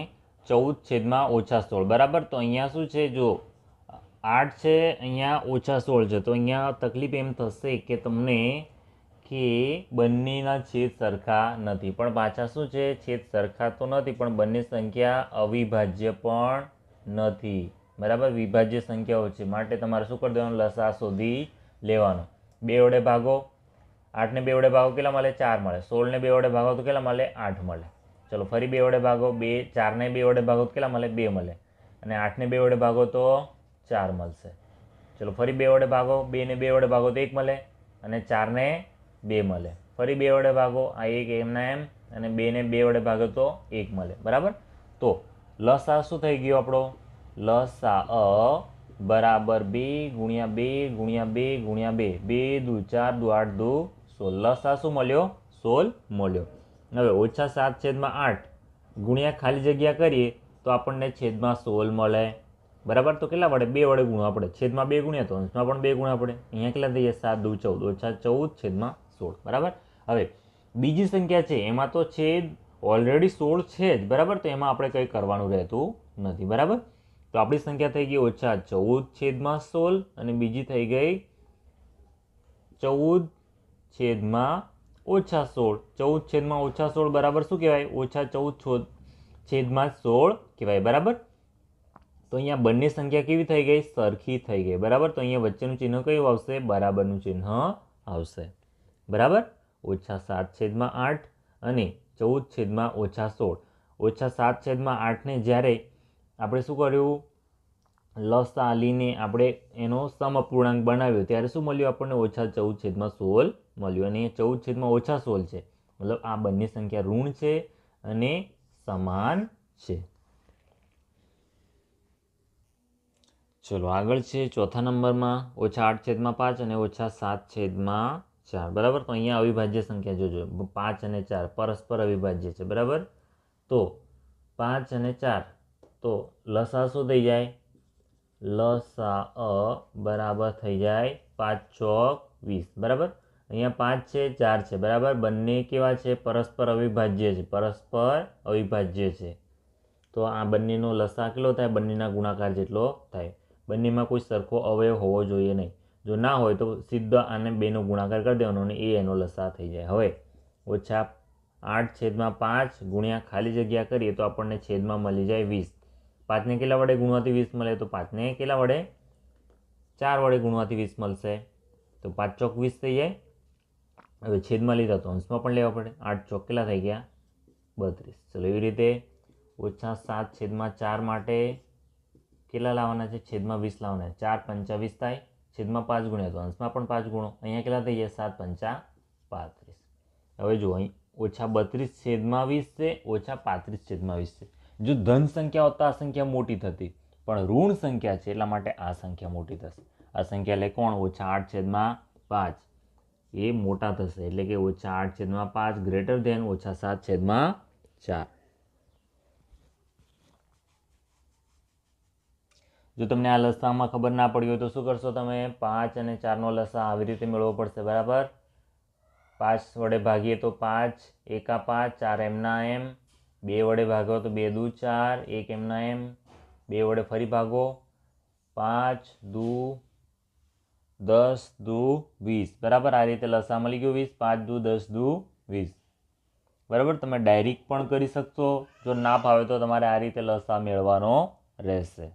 14/-16 બરાબર. તો અહીંયા શું છે, જો 8 છે, અહીંયા -16 છે, તો અહીંયા તકલીફ એમ થશે કે તમને કે બંનેના છેદ સરખા નથી, પણ પાછા શું છે, છેદ સરખા તો નથી પણ બંને સંખ્યા અવિભાજ્ય પણ નથી બરાબર, વિભાજ્ય સંખ્યાઓ છે. માટે તમારે શું કરી દેવાનું, લસા શોધી લેવાનો. 2 વડે ભાગો, 8ને 2 વડે ભાગો કેટલા મળે, 4 મળે. 16ને 2 વડે ભાગો તો કેટલા મળે, 8 મળે. ચલો ફરી 2 વડે ભાગો, 4ને 2 વડે ભાગો તો કેટલા મળે, 2 મળે. અને 8ને 2 વડે ભાગો તો 4 મળશે. ચલો ફરી 2 વડે ભાગો, 2ને 2 વડે ભાગો તો 1 મળે, અને 4ને 2 મળે. ફરી 2 વડે ભાગો, આ 1 એમના એમ, અને 2ને 2 વડે ભાગો તો 1 મળે બરાબર. તો લસા શું થઈ ગયો આપણો, લસા બરાબર 2 ગુણ્યા 2 ગુણ્યા 2 ગુણ્યા 2, 2 દુ 4 દુ 8 દુ 16. લસા શું મળ્યો, 16 મળ્યો. હવે -7/8 ગુણ્યા ખાલી જગ્યા કરીએ તો આપણને છેદમાં 16 મળે બરાબર. તો કેટલા વડે, 2 વડે ગુણવા પડે. છેદમાં 2 ગુણ્યા તો અંશમાં પણ 2 ગુણવા પડે. અહીંયા કેટલા થઈ જાય, 7 દુ 14, -14/16 બરાબર. હવે બીજી સંખ્યા છે એમાં તો છેદ ઓલરેડી 16 છે જ બરાબર, તો એમાં આપણે કંઈ કરવાનું રહેતું નથી બરાબર. તો આપણી સંખ્યા થઈ ગઈ -14/16, અને બીજી થઈ ગઈ 14/16. 14/16 બરાબર શું કહેવાય, -14/16 કહેવાય બરાબર. તો અહીંયા બંને સંખ્યા કેવી થઈ ગઈ, સરખી થઈ ગઈ બરાબર. તો અહીંયા વચ્ચેનું ચિહ્ન કયું આવશે, બરાબરનું ચિહ્ન આવશે બરાબર. -7/8 અને 14/16. -7/8ને જ્યારે આપણે શું કર્યું, લસા લીને આપણે એનો સમઅપૂર્ણાંક બનાવ્યો ત્યારે શું મળ્યું આપણને, -14/16 મળ્યું. અને 14/16 છે, મતલબ આ બંને સંખ્યા ઋણ છે અને સમાન છે. ચલો આગળ છે ચોથા નંબરમાં -8/5 અને -7/4 બરાબર. તો અહીંયા અવિભાજ્ય સંખ્યા જોજો, 5 અને 4 પરસ્પર અવિભાજ્ય છે બરાબર. તો 5 અને 4, તો લસા શું થઈ જાય, લસા બરાબર થઈ જાય 5 ચોક 20 બરાબર. અહીંયા 5 છે, 4 છે બરાબર. બંને કેવા છે, પરસ્પર અવિભાજ્ય છે, પરસ્પર અવિભાજ્ય છે. તો આ બંનેનો લસા કેટલો થાય, બંનેના ગુણાકાર જેટલો થાય. બંનેમાં કોઈ સરખો અવયવ હોવો જોઈએ નહીં. જો ના હોય તો સીધા આને 2નો ગુણાકાર કરી દેવાનો અને એ એનો લસા થઈ જાય. હવે -8/5 ગુણ્યા ખાલી જગ્યા કરીએ તો આપણને છેદમાં મળી જાય 20. 5ને કેટલા વડે ગુણવાથી 20 મળે, તો 5ને કેટલા વડે, 4 વડે ગુણવાથી 20 મળશે. તો 5 ચોક 20 થઈ જાય. હવે છેદમાં લીધા તો અંશમાં પણ લેવા પડે. 8 ચોક કેટલા થઈ ગયા, 32. ચલો એવી રીતે -7/4 માટે કેટલા લાવવાના છે, છેદમાં 20 લાવવાના છે. 4 × 5 = 20 થાય, છેદમાં 5 ગુણ્યા તો અંશમાં પણ 5 ગુણો. અહીંયા કેટલા થઈ જાય, 7 × 5 = 35. હવે જુઓ અહીં -32/20 છે, -35/20 છે. જો ધન સંખ્યા હોત તો આ સંખ્યા મોટી થતી, પણ ઋણ સંખ્યા છે એટલા માટે આ સંખ્યા મોટી થશે. આ સંખ્યા એટલે કોણ, -8/5 એ મોટા થશે, એટલે કે -8/5 ગ્રેટર ધેન -7/4. જો તમને આ લસામાં ખબર ના પડી હોય તો શું કરશો તમે, 5 અને 4નો લસા આવી રીતે મેળવવો પડશે બરાબર. 5 વડે ભાગીએ તો 5 એકા 5, 4 એમના એમ. 2 વડે ભાગો તો 2 દુ 4, 1 એમના એમ. 2 વડે ફરી ભાગો, 5 દુ 10 દુ 20 બરાબર. આ રીતે લસા મળી ગયો 20. 5 દુ 10 દુ 20 બરાબર. તમે ડાયરેક્ટ પણ કરી શકશો, જો ના ફાવે તો તમારે આ રીતે લસા મેળવવાનો રહેશે.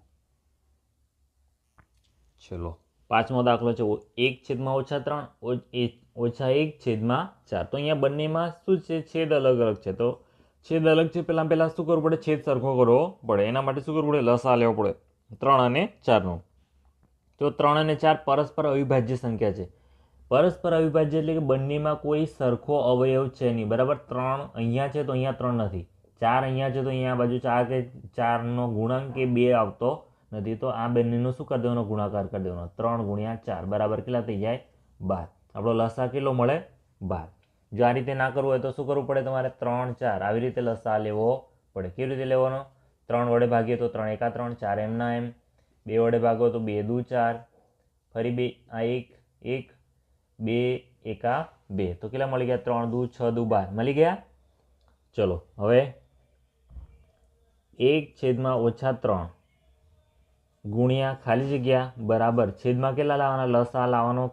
ચલો પાંચમો દાખલો છે, 1/-3 -1/4. તો અહીંયા બંનેમાં શું છે, છેદ અલગ અલગ છે. તો છેદ અલગ છે, પહેલાં શું કરવું પડે, છેદ સરખો કરવો પડે. એના માટે શું કરવું પડે, લસા લેવો પડે 3 અને 4નો. તો 3 અને 4 પરસ્પર અવિભાજ્ય સંખ્યા છે. પરસ્પર અવિભાજ્ય એટલે કે બંનેમાં કોઈ સરખો અવયવ છે નહીં બરાબર. 3 અહીંયા છે તો અહીંયા 3 નથી. 4 અહીંયા છે તો અહીંયા બાજુ 4 કે 4નો ગુણાંક કે 2 આવતો નથી. તો આ બંનેનો શું કરી દેવાનો, ગુણાકાર કરી દેવાનો. 3 × 4 બરાબર કેટલા થઈ જાય, 12. આપણો લસા કેટલો મળે, 12. જો આ રીતે ના કરવું હોય તો શું કરવું પડે તમારે, 3, 4 આવી રીતે લસા લેવો પડે. કેવી રીતે લેવાનો, 3 વડે ભાગીએ તો 3 એકા 3, 4 એમના એમ. 2 વડે ભાગો તો 2 દુ 4, ફરી 2 આ 1 1, 2 એકા 2, તો કેટલા મળી ગયા, 3 દુ 6 દુ 12 મળી ગયા. ચલો હવે 1/-3 ગુણ્યા ખાલી જગ્યા બરાબર છેદમાં કેટલા લાવવાના? લસા લાવવાનો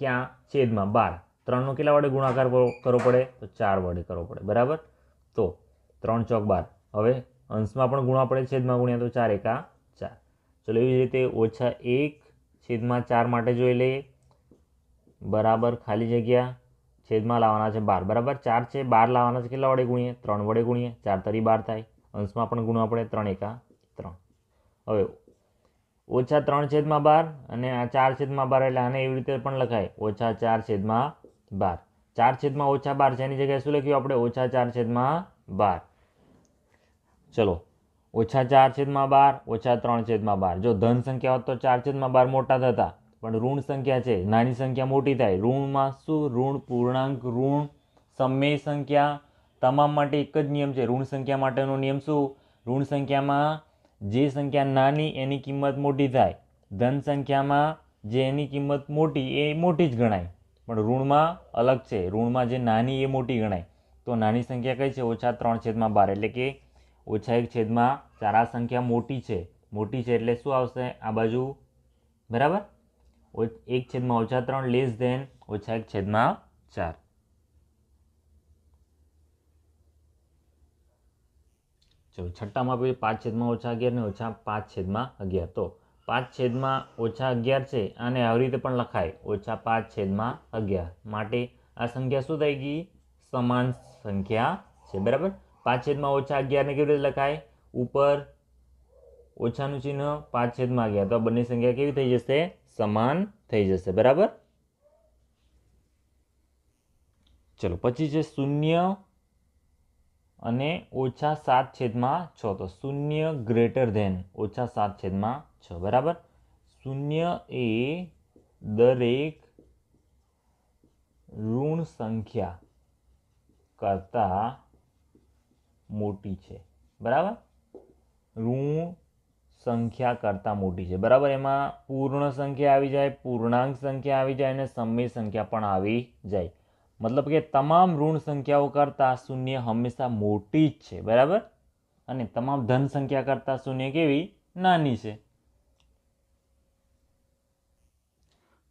ક્યાં? છેદમાં 12. 3નો કેટલા વડે ગુણાકાર કરવો પડે? તો 4 વડે કરવો પડે. બરાબર. તો 3 ચોક 12. હવે અંશમાં પણ ગુણવા પડે, છેદમાં ગુણ્યા તો 4 એકા 4. ચલો એવી રીતે -1/4 માટે જોઈ લઈએ. બરાબર ખાલી જગ્યા છેદમાં લાવવાના છે 12. બરાબર 4 છે, 12 લાવવાના છે, કેટલા વડે ગુણીએ? 3 વડે ગુણીએ. 4 તરી 12 થાય. અંશમાં પણ ગુણવા પડે, 3 એકા 3. હવે -3/12 અને આ 4/12 એટલે આને એવી રીતે પણ લખાય -4/12. 4/-12 છે એની જગ્યાએ શું લખ્યું આપણે? -4/12. ચલો -4/12 -3/12. જો ધન સંખ્યા હોત તો 4/12 મોટા થતા, પણ ઋણ સંખ્યા છે, નાની સંખ્યા મોટી થાય. ઋણમાં શું? ઋણ પૂર્ણાંક, ઋણ સમય સંખ્યા તમામ માટે એક જ નિયમ છે. ઋણ સંખ્યા માટેનો નિયમ શું? ઋણ સંખ્યામાં જે સંખ્યા નાની એની કિંમત મોટી થાય. ધન સંખ્યામાં જે એની કિંમત મોટી એ મોટી જ ગણાય, પણ ઋણમાં અલગ છે. ઋણમાં જે નાની એ મોટી ગણાય. તો નાની સંખ્યા કઈ છે? -3/12. એટલે કે -1/4. આ સંખ્યા મોટી છે. મોટી છે એટલે શું આવશે આ બાજુ? બરાબર 1/-3 લેસ ધેન -1/4. ચલો છઠ્ઠામાં પછી 5/-11 ને -5/11. તો 5/-11 છે આને આવી રીતે પણ લખાય -5/11. માટે આ સંખ્યા શું થઈ ગઈ? સમાન સંખ્યા છે. બરાબર 5/-11 ને કેવી રીતે લખાય? ઉપર ઓછાનું ચિહ્ન 5/11. તો આ બંને સંખ્યા કેવી થઈ જશે? સમાન થઈ જશે. બરાબર. ચલો પછી છે 0 અને -7/6. તો 0 ગ્રેટર ધેન -7/6. બરાબર 0 એ દરેક ઋણ સંખ્યા કરતા મોટી છે. બરાબર ઋણ સંખ્યા કરતા મોટી છે. બરાબર એમાં પૂર્ણ સંખ્યા આવી જાય, પૂર્ણાંક સંખ્યા આવી જાય અને સમય સંખ્યા પણ આવી જાય. મતલબ કે તમામ ઋણ સંખ્યાઓ કરતાં 0 હંમેશા મોટી જ છે. બરાબર અને તમામ ધન સંખ્યા કરતાં 0 કેવી? નાની છે.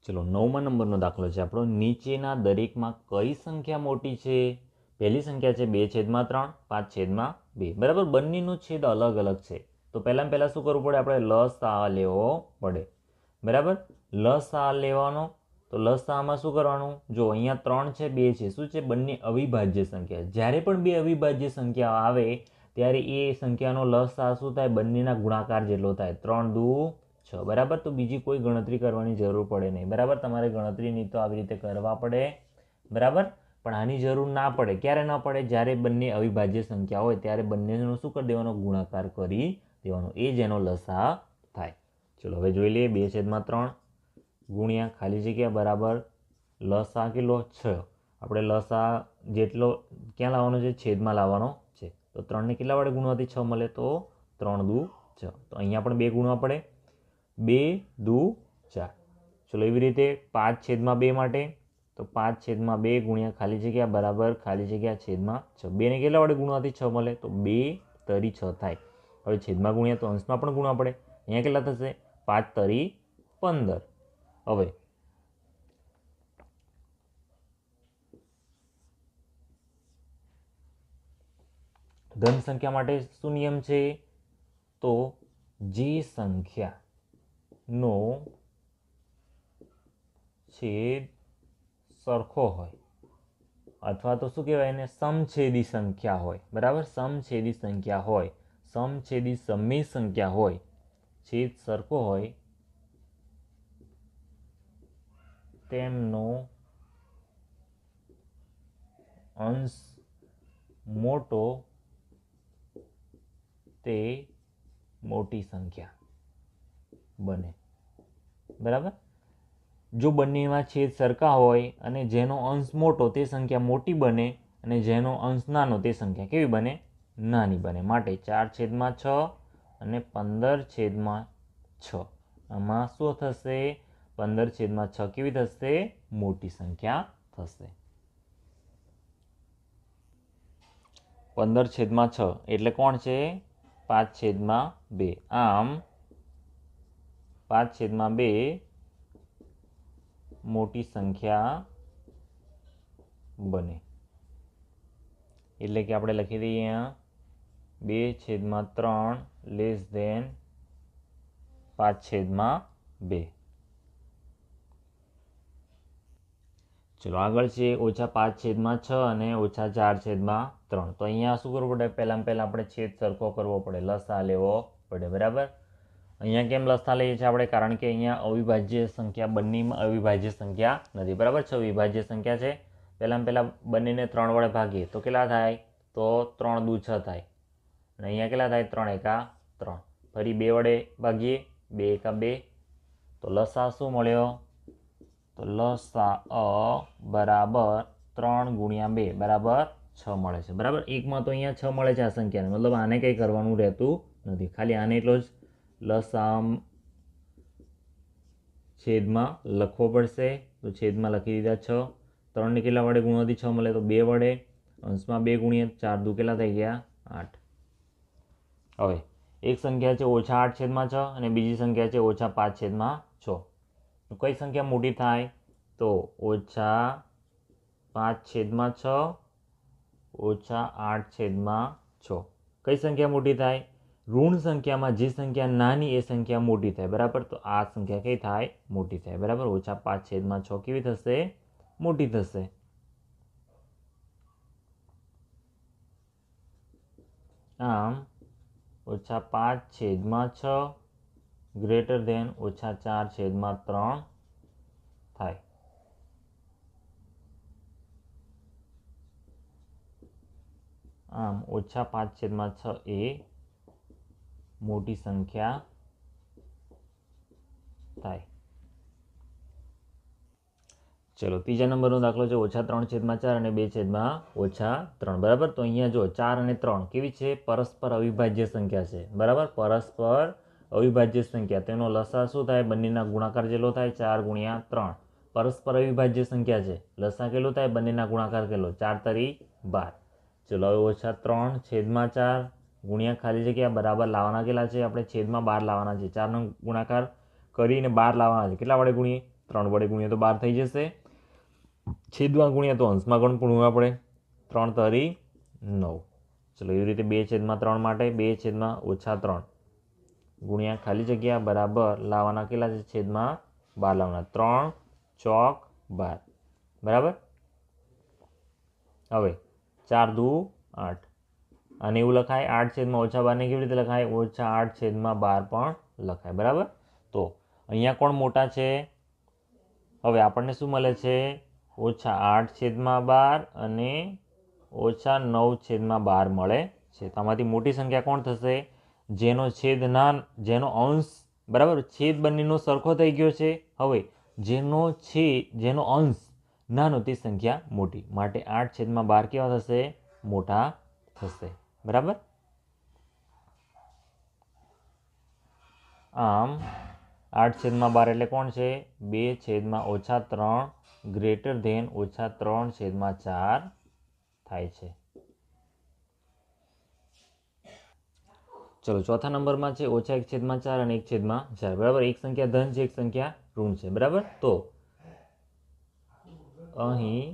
ચલો 9મા નંબરનો દાખલો છે આપણો. નીચેના દરેકમાં કઈ સંખ્યા મોટી છે? પહેલી સંખ્યા છે 2/3, 5/2. બરાબર બંનેનો છેદ અલગ અલગ છે. તો પહેલાં શું કરવું પડે? આપણે લસા લેવો પડે. બરાબર લસા લેવાનો. તો લસામાં શું કરવાનું? જો અહીંયા 3 છે, 2 છે. શું છે? બંને અવિભાજ્ય સંખ્યા. જ્યારે પણ બે અવિભાજ્ય સંખ્યા આવે ત્યારે એ સંખ્યાનો લસા શું થાય? બંનેના ગુણાકાર જેટલો થાય. 3 દુ 6. બરાબર તો બીજી કોઈ ગણતરી કરવાની જરૂર પડે નહીં. બરાબર તમારે ગણતરી તો આવી રીતે કરવા પડે. બરાબર પણ આની જરૂર ના પડે. ક્યારે ના પડે? જ્યારે બંને અવિભાજ્ય સંખ્યા હોય ત્યારે બંનેનો શું કરી દેવાનો? ગુણાકાર કરી દેવાનો. એ જ એનો લસા થાય. ચલો હવે જોઈ લઈએ 2/3 ગુણ્યા ખાલી જગ્યા બરાબર લસા કેટલો? 6. આપણે લસા જેટલો ક્યાં લાવવાનો છે? છેદમાં લાવવાનો છે. તો 3ને કેટલા વડે ગુણવાથી 6 મળે? તો 3 દુ 6. તો અહીંયા પણ 2 ગુણવા પડે. 2 દુ 4. ચલો એવી રીતે 5/2 માટે. તો 5/2 ગુણ્યા ખાલી જગ્યા બરાબર ખાલી જગ્યા છેદમાં 6. 2ને કેટલા વડે ગુણવાથી 6 મળે? તો 2 તરી 6 થાય. હવે છેદમાં ગુણ્યા તો અંશમાં પણ ગુણવા પડે. અહીંયા કેટલા થશે? 5 તરી 15. હવે ધન સંખ્યા માટે શું નિયમ છે? તો જે સંખ્યાનો છેદ સરખો હોય અથવા તો શું કહેવાય એને? સમછેદી સંખ્યા હોય. બરાબર સમછેદી સંખ્યા હોય, સમછેદી સમય સંખ્યા હોય, છેદ સરખો હોય તેમનો અંશ મોટો તે મોટી સંખ્યા બને. બરાબર જો બંનેમાં છેદ સરખા હોય અને જેનો અંશ મોટો તે સંખ્યા મોટી બને અને જેનો અંશ નાનો તે સંખ્યા કેવી બને? નાની બને. માટે 4/6 અને 15/6 આમાં શું થશે? 15/6 કેવી થશે? મોટી સંખ્યા થશે. 15/6 એટલે કોણ છે? 5/2 આમ 5/2 મોટી સંખ્યા બને. એટલે કે આપણે લખી દઈએ અહીંયા 2/3 લેસ ધેન 5/2. ચલો આગળ છે -5/6 અને -4/3. તો અહીંયા શું કરવું પડે? પહેલાં આપણે છેદ સરખો કરવો પડે, લસા લેવો પડે. બરાબર. અહીંયા કેમ લસા લઈએ છીએ આપણે? કારણ કે અહીંયા અવિભાજ્ય સંખ્યા બંનેમાં અવિભાજ્ય સંખ્યા નથી. બરાબર. 6 વિભાજ્ય સંખ્યા છે. પહેલાં બંનેને 3 વડે ભાગીએ તો કેટલા થાય? તો 3 દુ 6 થાય. અને અહીંયા કેટલા થાય? 3 એકા 3. ફરી 2 વડે ભાગીએ, 2 એકા 2. તો લસા શું મળ્યો? તો લસા બરાબર 3 ગુણ્યા 2 બરાબર 6 મળે છે. બરાબર. એકમાં તો અહીંયા 6 મળે છે આ સંખ્યાને, મતલબ આને કંઈ કરવાનું રહેતું નથી. ખાલી આને એટલો જ લસા છેદમાં લખવો પડશે. તો છેદમાં લખી દીધા 6. 3ને કેટલા વડે ગુણવાથી 6 મળે? તો 2 વડે. અંશમાં 2 ગુણ્યા 4 દુ કેટલા થઈ ગયા? 8. હવે એક સંખ્યા છે -8/6 અને બીજી સંખ્યા છે -5/6. તો કઈ સંખ્યા મોટી થાય? તો -5/6 -8/6. કઈ સંખ્યા મોટી થાય? ઋણ સંખ્યામાં જે સંખ્યા નાની એ સંખ્યા મોટી થાય. બરાબર. તો આ સંખ્યા કઈ થાય? મોટી થાય. બરાબર. -5/6 કેવી થશે? મોટી થશે. આમ -5/6 ગ્રેટર ધેન -4/3 થાય. આમ -5/6 એ મોટી સંખ્યા થાય. ચલો ત્રીજા નંબરનો દાખલો છે -3/4 અને 2/3. બરાબર. તો અહીંયા જો 4 અને 3 કેવી છે? પરસ્પર અવિભાજ્ય સંખ્યા છે. બરાબર. પરસ્પર અવિભાજ્ય સંખ્યા, તેનો લસા શું થાય? બંનેના ગુણાકાર જેટલો થાય, 4 ગુણ્યા 3. પરસ્પર અવિભાજ્ય સંખ્યા છે, લસા કેટલો થાય? બંનેના ગુણાકાર કેટલો? 4 તરી 12. ચલો હવે -3/4 ગુણ્યા ખાલી જગ્યા બરાબર લાવવાના કેટલા છે? આપણે છેદમાં 12 લાવવાના છે. 4નો ગુણાકાર કરીને 12 લાવવાના છે. કેટલા વડે ગુણીએ? 3 વડે ગુણીએ તો 12 થઈ જશે. છેદમાં ગુણ્યા તો અંશમાં ગણ પૂણવા પડે. 3 તરી 9. ચલો એવી રીતે 2/3 માટે 2/3 ગુણ્યા ખાલી જગ્યા બરાબર લાવવાના કેટલા છે? છેદમાં 12 લાવવાના. 3 ચોક 12. બરાબર. હવે 4 દુ 8. અને એવું લખાય 8/-12 ને કેવી રીતે લખાય? -8/12 પણ લખાય. બરાબર. તો અહીંયા કોણ મોટા છે? હવે આપણને શું મળે છે? -8/12 અને -9/12 મળે છે. તો આમાંથી મોટી સંખ્યા કોણ થશે? જેનો છેદ જેનો અંશ, બરાબર, છેદ બંનેનો સરખો થઈ ગયો છે. હવે જેનો અંશ નાનો તે સંખ્યા મોટી, માટે 8/12 કેવા થશે? મોટા થશે. બરાબર. આમ 8/12 એટલે કોણ છે? 2/-3 ગ્રેટર ધેન -3/4 થાય છે. ચલો ચોથા નંબરમાં છે -1/4 અને 1/4. બરાબર. એક સંખ્યા ધન છે, એક સંખ્યા ઋણ છે. બરાબર. તો અહીં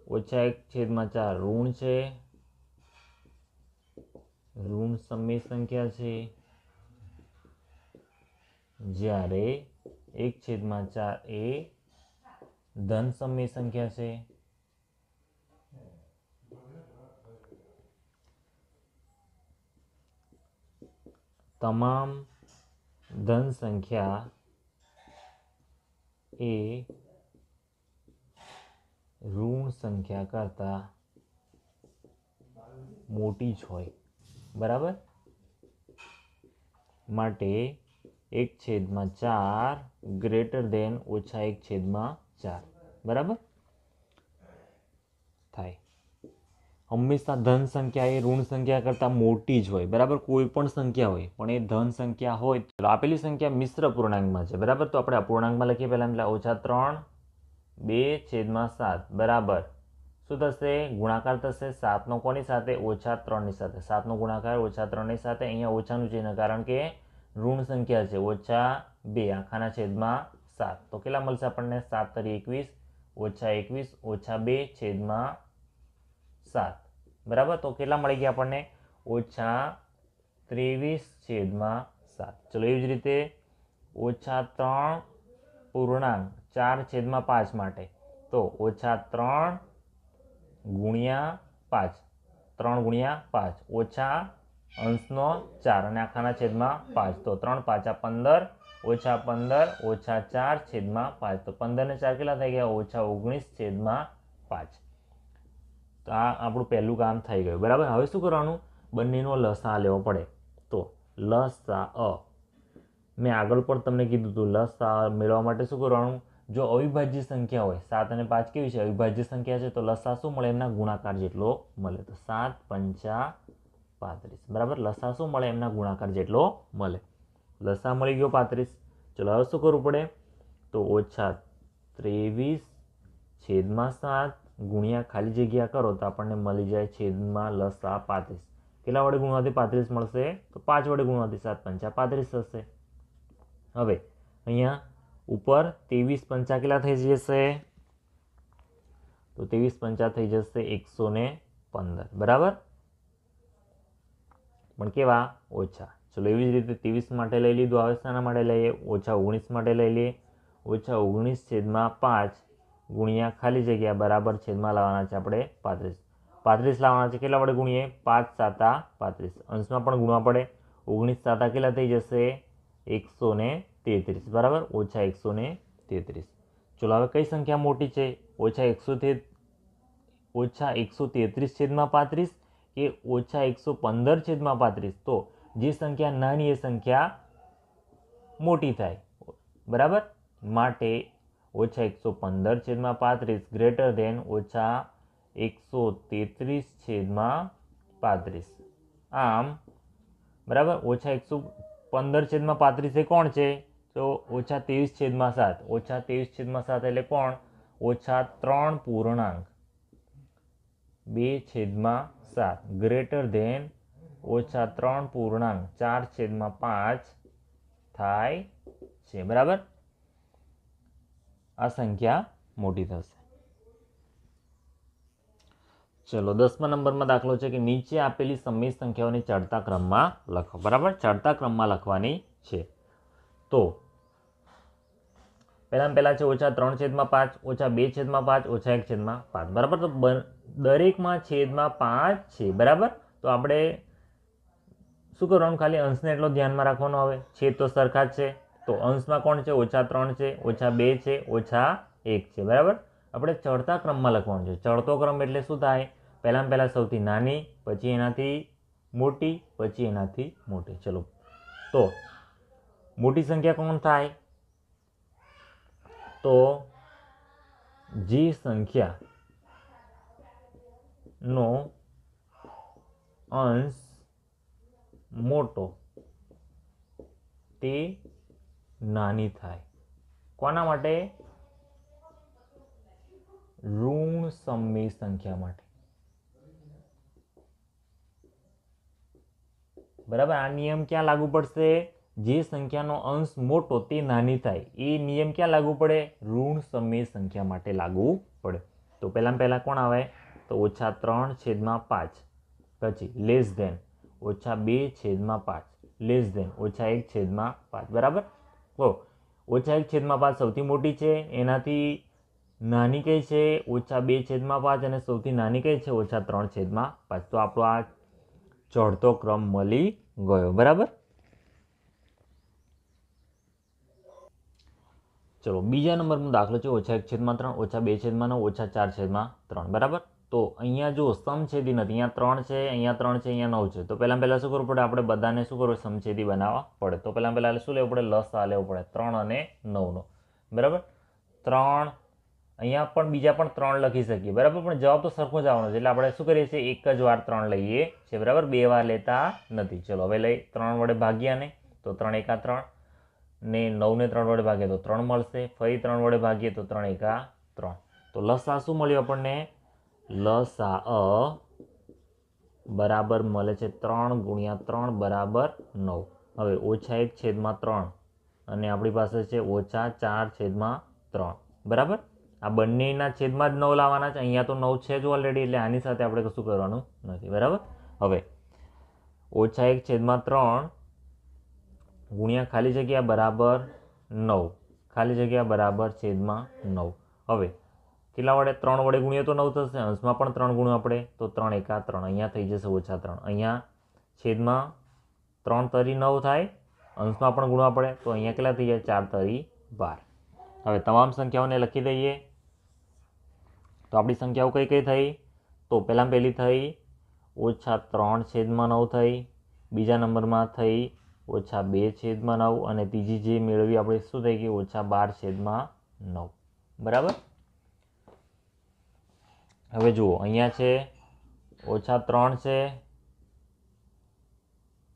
-1/4 ઋણ છે, ઋણ સમય સંખ્યા છે, જ્યારે 1/4 એ ધન સમય સંખ્યા છે. તમામ ધન સંખ્યા એ ઋણ સંખ્યા કરતા મોટી જ હોય. બરાબર. માટે 1/4 ગ્રેટર ધેન -1/4 બરાબર થાય. હંમેશા ધન સંખ્યા એ ઋણ સંખ્યા કરતાં મોટી જ હોય. બરાબર. કોઈ પણ સંખ્યા હોય પણ એ ધન સંખ્યા હોય. તો આપેલી સંખ્યા મિશ્ર પૂર્ણાંકમાં છે. બરાબર. તો આપણે અપૂર્ણાંકમાં લખીએ પહેલાં -3 2/7 બરાબર શું થશે? ગુણાકાર થશે 7નો કોની સાથે? -3ની સાથે. 7નો ગુણાકાર -3ની સાથે. અહીંયા ઓછાનું ચિહ્ન, કારણ કે ઋણ સંખ્યા છે. -2 આખાના છેદમાં 7. તો કેટલા મળશે આપણને? 7 તરી 21 -21 -2 છેદમાં 7. બરાબર. તો કેટલા મળી ગયા આપણને? -23 છેદમાં 7. ચલો એવી જ રીતે -3 પૂર્ણાંક 4 છેદમાં 5 માટે તો -3 ગુણ્યા 5, 3 ગુણ્યા 5 ઓછા અંશનો 4 અને આખાના છેદમાં 5. તો 3 5 15 -15 -4 છેદમાં 5. તો 15 ને 4 કેટલા થઈ ગયા? -19 છેદમાં 5. તો આ આપણું પહેલું કામ થઈ ગયું. બરાબર. હવે શું કરવાનું? બંનેનો લસા લેવો પડે. તો લસા મેં આગળ પણ તમને કીધું હતું, લસા મેળવવા માટે શું કરવાનું? જો અવિભાજ્ય સંખ્યા હોય, 7 અને 5 કેવી છે? અવિભાજ્ય સંખ્યા છે. તો લસા શું મળે? એમના ગુણાકાર જેટલો મળે. તો 7 5 35. બરાબર. લસા શું મળે? એમના ગુણાકાર જેટલો મળે. લસા મળી ગયો 35. ચલો હવે શું કરવું પડે? તો -23 છેદમાં 7 ગુણ્યા ખાલી જગ્યા કરો તો આપણને મળી જાય છેદમાં લસા 35. કેટલા વડે ગુણવાથી 35 મળશે? તો 5 વડે ગુણવાથી 7 5 35 થશે. હવે અહીંયા ઉપર 23 5 કેટલા થઈ જશે? તો 23 5 થઈ જશે 115. બરાબર. પણ કેવા? ઓછા. ચલો એવી જ રીતે 23 માટે લઈ લીધું. હવે શાના માટે લઈએ? -19 માટે લઈ લઈએ. -19 છેદમાં 5 ગુણ્યા ખાલી જગ્યા બરાબર છેદમાં લાવવાના છે આપણે 35. 35 લાવવાના છે. કેટલા વડે ગુણીએ? 5 7 35. અંશમાં પણ ગુણવા પડે. 19 7 કેટલા થઈ જશે? 133. બરાબર. -133. ચલો હવે કઈ સંખ્યા મોટી છે? -133 છેદમાં 35 કે -115 છેદમાં 35? તો જે સંખ્યા નાની એ સંખ્યા મોટી થાય. બરાબર. માટે -115 છેદમાં 35 ગ્રેટર ધેન -133 છેદમાં 35. આમ બરાબર. -115 છેદમાં 35 એ કોણ છે? તો -23 છેદમાં 7. -23 છેદમાં 7 એટલે કોણ? -3 પૂર્ણાંક 2 છેદમાં 7 ગ્રેટર ધેન -3 પૂર્ણાંક 4 છેદમાં 5 થાય છે. બરાબર. આ સંખ્યા મોટી થશે. ચલો 10મા નંબરમાં દાખલો છે કે નીચે આપેલી સમય સંખ્યાઓને ચડતા ક્રમમાં લખો. બરાબર. ચડતા ક્રમમાં લખવાની છે. તો પહેલા છે -3 છેદમાં 5 -2 છેદમાં 5 -1 છેદમાં 5. બરાબર. તો દરેકમાં છેદમાં 5 છે. બરાબર. તો આપણે શું કરવાનું? ખાલી અંશને એટલો ધ્યાનમાં રાખવાનો. આવે છેદ તો સરખા જ છે. તો અંશમાં કોણ છે? -3 છે, -2 છે, -1 છે. બરાબર. આપણે ચડતા ક્રમમાં લખવાનું છે. ચડતો ક્રમ એટલે શું થાય? પહેલાં સૌથી નાની, પછી એનાથી મોટી, પછી એનાથી મોટી. ચલો તો મોટી સંખ્યા કોણ થાય? તો જે સંખ્યાનો અંશ મોટો તે નાની થાય. કોના માટે? ઋણ સમય સંખ્યા માટે. બરાબર. આ નિયમ ક્યાં લાગુ પડશે? જે સંખ્યાનો અંશ મોટો તે નાની થાય. એ નિયમ ક્યાં લાગુ પડે? ઋણ સમય સંખ્યા માટે લાગુ પડે. તો પહેલા કોણ આવે? તો -3 છેદમાં 5 પછી લેસ ધેન -2 છેદમાં 5 લેસ ધેન -1 છેદમાં 5. બરાબર. તો -1 છેદમાં 5 સૌથી મોટી છે. એનાથી નાની કઈ છે? -2 છેદમાં 5 અને સૌથી નાની કઈ છે? -3 છેદમાં 5. તો આપણો આ ચડતો ક્રમ મળી ગયો. બરાબર. ચલો બીજા નંબરનો દાખલો છે -1 છેદમાં 3 -2 છેદમાં 9 -4 છેદમાં 3. બરાબર. તો અહીંયા જો સમછેદી નથી. અહીંયા 3 છે, અહીંયા 3 છે, અહીંયા 9 છે. તો પહેલાં શું કરવું પડે? આપણે બધાને શું કરવું? સમછેદી બનાવવા પડે. તો પહેલાં શું લેવું પડે? લસા લેવો પડે 3 અને 9નો. બરાબર. 3 અહીંયા પણ બીજા પણ 3 લખી શકીએ. બરાબર. પણ જવાબ તો સરખો જ આવવાનો છે. એટલે આપણે શું કરીએ છીએ? એક જ વાર 3 લઈએ છીએ. બરાબર. 2 વાર લેતા નથી. ચલો હવે લઈ 3 વડે ભાગ્યા ને તો 3 × 3 ને 9 ને 3 વડે ભાગીએ તો 3 મળશે. ફરી 3 વડે ભાગીએ તો 3 × 3. તો લસા શું મળ્યો આપણને? લસા બરાબર મળે છે 3 ગુણ્યા 3 બરાબર 9. હવે -1/3 અને આપણી પાસે છે -4/3. બરાબર, આ બંનેના છેદમાં જ 9 લાવવાના છે. અહીંયા તો 9 છે જ ઓલરેડી, એટલે આની સાથે આપણે કશું કરવાનું નથી. બરાબર, હવે -1/3 ગુણ્યા ખાલી જગ્યા બરાબર 9, ખાલી જગ્યા બરાબર -9. હવે કેટલા વડે? 3 વડે ગુણીએ તો 9 થશે. અંશમાં પણ 3 ગુણ્યો આપણે તો 3 એકા 3. અહીંયા થઈ જશે -3. અહીંયા છેદમાં 3 તરી 9 થાય. અંશમાં પણ ગુણવા પડે તો અહીંયા કેટલા થઈ જાય? 4 તરી 12. હવે તમામ સંખ્યાઓને લખી દઈએ. તો આપણી સંખ્યાઓ કઈ કઈ થઈ? તો પહેલાં પહેલી થઈ -3/9 થઈ. બીજા નંબરમાં થઈ -2/9 અને ત્રીજી જે મેળવી આપણે શું થઈ ગઈ? -12/9. બરાબર, હવે જુઓ અહીંયા છે -3 છે,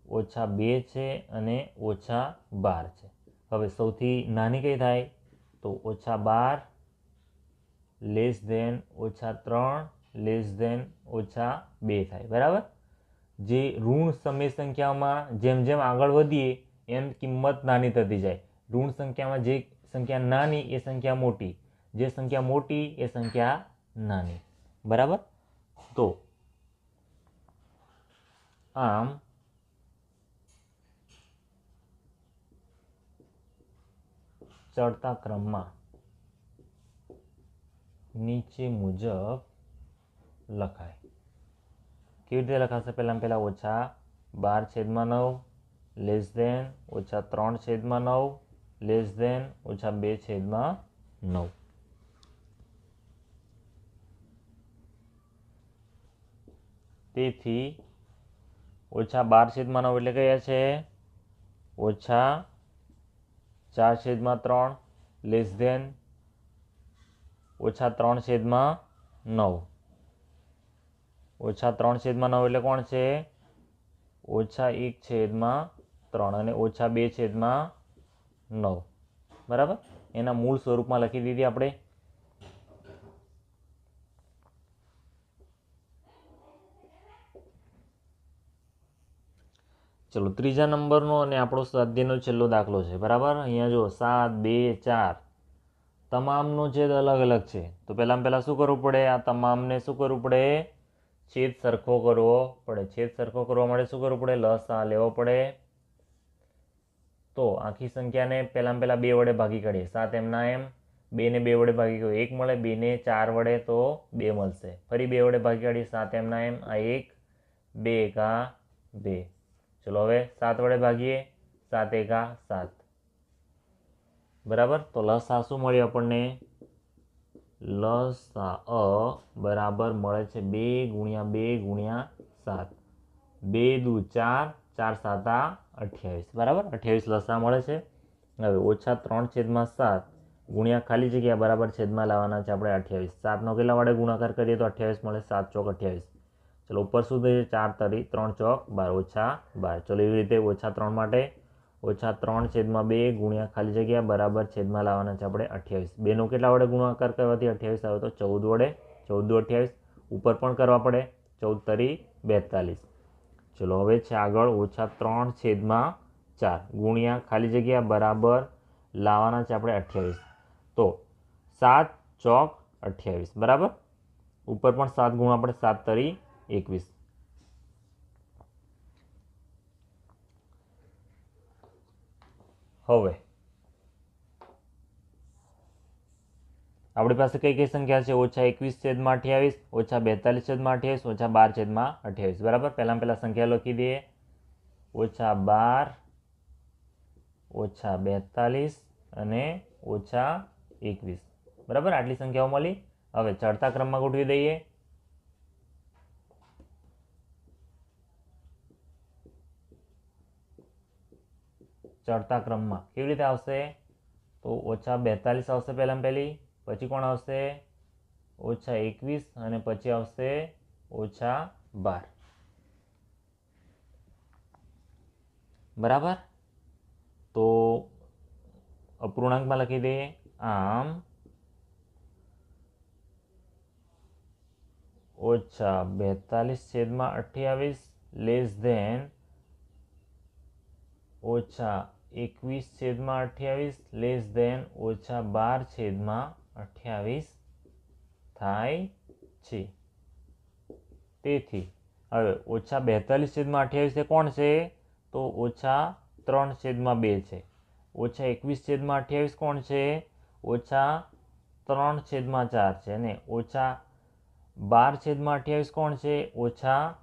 -2 છે અને -12 છે. હવે સૌથી નાની કઈ થાય? તો -12 <= -3 -2 થાય. બરાબર, જે ઋણ સમય સંખ્યામાં જેમ જેમ આગળ વધીએ એમ કિંમત નાની થતી જાય. ઋણ સંખ્યામાં જે સંખ્યા નાની એ સંખ્યા મોટી, જે સંખ્યા મોટી એ સંખ્યા નાની. બરાબર, તો આમ ચડતા ક્રમમાં નીચે મુજબ લખાય. કેવી રીતે લખાશે? પહેલાં -12/9 <= -3/9 -2/9. તેથી -12/9 એટલે કયા છે? -4/3 -3/9. -3/9 એટલે કોણ છે? -1/3 અને -2/9. બરાબર, એના મૂળ સ્વરૂપમાં લખી દીધી આપણે. ચલો, ત્રીજા નંબરનો અને આપણો સ્વાધ્યાયનો છેલ્લો દાખલો છે. બરાબર, અહીંયા જો 7, 2, 4 તમામનો છેદ અલગ અલગ છે. તો પહેલાં શું કરવું પડે? આ તમામને શું કરવું પડે? છેદ સરખો કરવો પડે. છેદ સરખો કરવા માટે શું કરવું પડે? લસા લેવો પડે. તો આખી સંખ્યાને પહેલાં 2 વડે ભાગી કાઢીએ. 7 એમના એમ, 2 ને 2 વડે ભાગી કાઢીએ 1 મળે, 2 ને 4 વડે તો 2 મળશે. ફરી 2 વડે ભાગી કાઢીએ. 7 એમના એમ, આ 1, 2 એકા 2. ચલો હવે 7 વડે ભાગીએ. 7 એકા 7. બરાબર, તો લસા શું મળ્યો આપણને? લસા બરાબર મળે છે 2 ગુણ્યા 2 ગુણ્યા 7. 2 દુ 4, 4 7 28. બરાબર, 28 લસા મળે છે. હવે -3/7 ગુણ્યા ખાલી જગ્યા બરાબર છેદમાં લાવવાના છે આપણે 28. 7નો કેટલા વડે ગુણાકાર કરીએ તો 28 મળે? 7 ચોક 28. ચલો ઉપર શું થશે? 4 તરી 3 ચોક 12 -12. ચલો એવી રીતે -3 માટે -3/2 ગુણ્યા ખાલી જગ્યા બરાબર છેદમાં લાવવાના છે આપણે 28. 2નો કેટલા વડે ગુણાકાર કરવાથી 28 આવે? તો 14 વડે. 14 28. ઉપર પણ કરવા પડે. 14 તરી 42. ચલો હવે છે આગળ -3/4 ગુણ્યા ખાલી જગ્યા બરાબર લાવવાના છે આપણે 28. તો 7 ચોક 28. બરાબર, ઉપર પણ 7 ગુણવા આપણે 7 તરી 21. હવે આપણી પાસે કઈ કઈ સંખ્યા છે? -21/28, -42/28, -12/28. બરાબર, પહેલાં સંખ્યા લખી દઈએ. -12, -42 અને -21. બરાબર, આટલી સંખ્યાઓ મળી. હવે ચડતા ક્રમમાં ગોઠવી દઈએ. ચડતા ક્રમમાં કેવી રીતે આવશે? તો -42 આવશે પહેલી, પછી કોણ આવશે? -21 અને પછી આવશે -12. બરાબર, તો અપૂર્ણાંકમાં લખી દઈએ. આમ ઓછા 42/28 લેસ ધેન ઓછા 21/28 લેસ ધેન ઓછા 12/28 થાય છે. તેથી હવે ઓછા 42/28 એ કોણ છે? તો ઓછા 3/2 છે. ઓછા 21/28 કોણ છે? ઓછા 3/4 છે. અને ઓછા 12/28 કોણ છે? ઓછા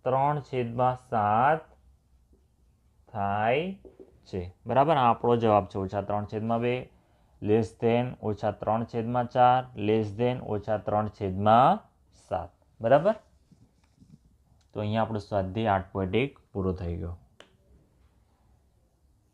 3/7 થાય છે. બરાબર, આ આપણો જવાબ છે. ઓછા 3/2 લેસ ધેન ઓછા 3/4 લેસ ધેન ઓછા 3/7. બરાબર. તો અહીંયા આપણો સ્વાધ્યાય 8.1 પૂરો થઈ ગયો.